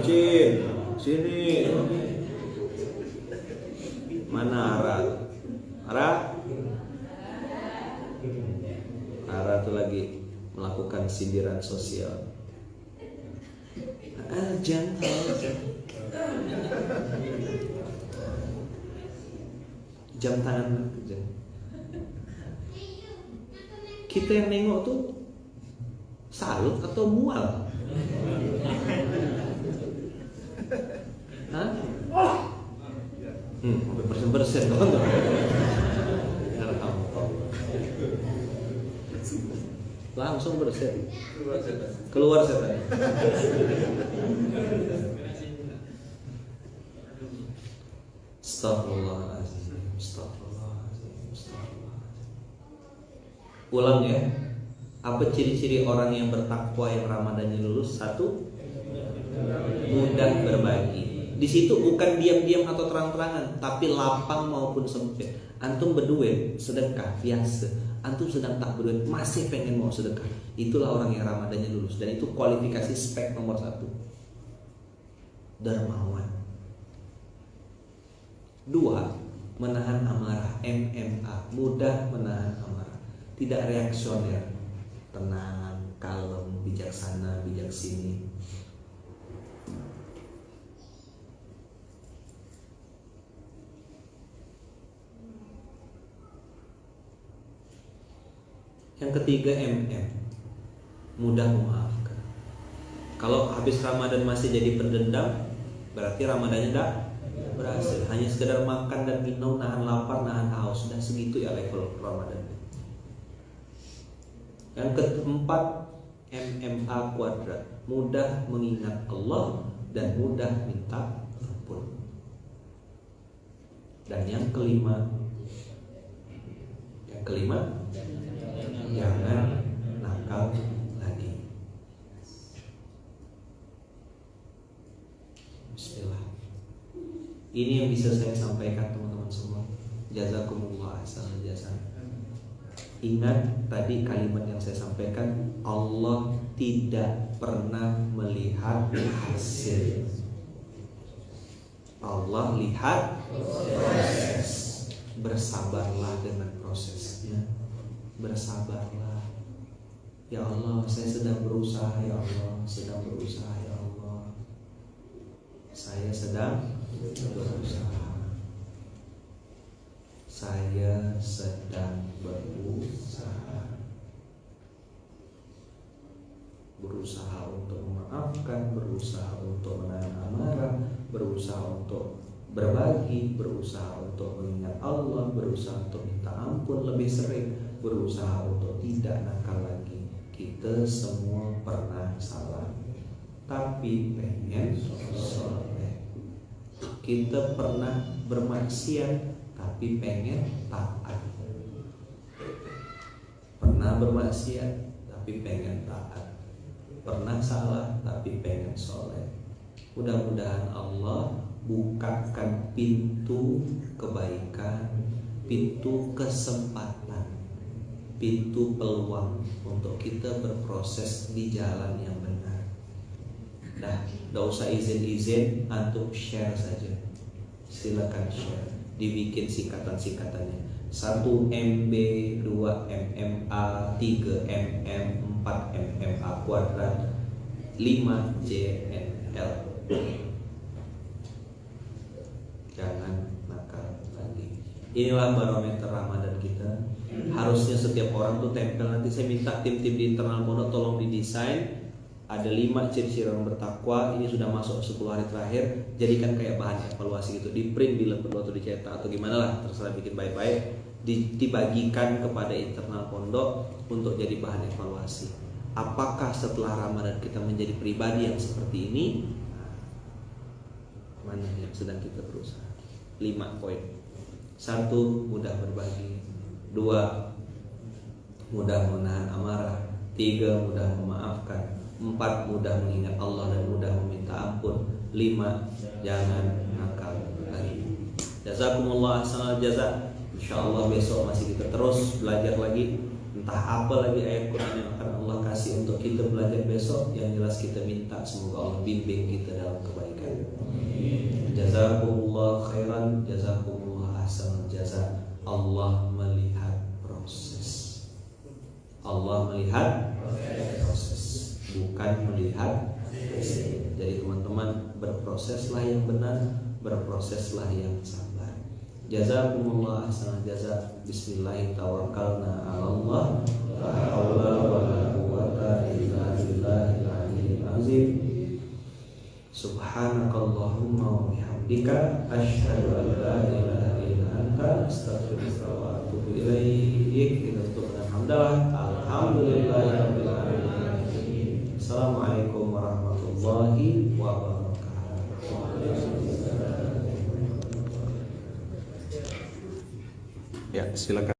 cincin, sini. Mana Ara tuh lagi melakukan sindiran sosial. Jam tangan kerja. Kita yang nengok tuh salut atau mual? Hah? Sampai bersen-bersen tuh. Langsung bersen. Keluar setan. Astagfirullahaladzim. Ulang ya. Apa ciri-ciri orang yang bertakwa yang Ramadannya lulus? 1, mudah berbagi. Di situ bukan diam-diam atau terang-terangan, tapi lapang maupun sempit. Antum berduit, sedekah biasa. Antum sedang tak berduit, masih pengen mau sedekah. Itulah orang yang Ramadannya lulus. Dan itu kualifikasi spek nomor 1. Dermawan. 2, menahan amarah. MMA, mudah menahan amarah. Tidak reaksioner, tenang, kalem, bijaksana, bijaksini. Yang ketiga mudah memaafkan. Kalau habis Ramadan masih jadi pendendam, berarti Ramadannya tidak berhasil. Hanya sekedar makan dan minum, nahan lapar, nahan haus, sudah segitu ya level Ramadan. Yang keempat MMA kuadrat, mudah mengingat Allah dan mudah minta ampun. Dan yang kelima jangan nakal lagi. Bismillah. Ini yang bisa saya sampaikan teman-teman semua. Jazakumullah ahsanal jazaa. Ingat tadi kalimat yang saya sampaikan, Allah tidak pernah melihat hasil. Allah lihat proses. Bersabarlah dengan prosesnya. Bersabarlah. Ya Allah, saya sedang berusaha. Ya Allah, sedang berusaha. Ya Allah, saya sedang berusaha. Saya sedang berusaha untuk memaafkan, berusaha untuk menahan amarah, berusaha untuk berbagi, berusaha untuk mengingat Allah, berusaha untuk minta ampun lebih sering, berusaha untuk tidak nakal lagi. Kita semua pernah salah, tapi pengen soleh. Kita pernah bermaksiat, tapi pengen taat. Pernah bermaksiat, tapi pengen taat. Pernah salah, tapi pengen soleh. Mudah-mudahan Allah bukakan pintu kebaikan, pintu kesempatan, pintu peluang untuk kita berproses di jalan yang benar. Nah, gak usah izin-izin, antum share saja. Silakan share, dibikin singkatan-singkatannya. 1 MB, 2 MMA, 3 MM, 4 MMA kuadrat, 5 JNL. Jangan nakal lagi. Inilah barometer Ramadan kita. Harusnya setiap orang tuh tempel. Nanti saya minta tim-tim di internal pondok tolong didesain. Ada 5 ciri-ciri orang bertakwa. Ini sudah masuk 10 hari terakhir. Jadikan kayak bahan evaluasi gitu. Di print bila perlu atau dicetak atau gimana lah, terserah bikin baik-baik. Dibagikan kepada internal pondok untuk jadi bahan evaluasi. Apakah setelah Ramadan kita menjadi pribadi yang seperti ini? Mana yang sedang kita berusaha? 5 poin. 1, mudah berbagi. 2, mudah menahan amarah. 3, mudah memaafkan. 4, mudah mengingat Allah dan mudah meminta ampun. 5, jangan nakal lagi. Jazakumullah ahsanal jazaa. Insyaallah besok masih kita terus belajar lagi. Entah apa lagi ayat Quran yang akan Allah kasih untuk kita belajar besok. Yang jelas kita minta semoga Allah bimbing kita dalam kebaikan. Jazakumullah khairan, jazakumullah ahsanal jazaa. Allah melihat proses. Allah melihat proses, bukan melihat hasil. Jadi teman-teman, berproseslah yang benar, berproseslah yang sabar. Jazakumullah ahsanal jazaa. Bismillahirrahmanirrahim. Tawakkalna 'alallah, la haula wala quwwata illa billahil aliyyil azim. Subhanakallahumma wa bihamdika asyhadu an la ilaha illa anta astaghfiruka wa atubu ilaik. Kita tutup dengan hamdalah. Alhamdulillahirabbil alamin. Assalamualaikum warahmatullahi wabarakatuh. Ya, silakan.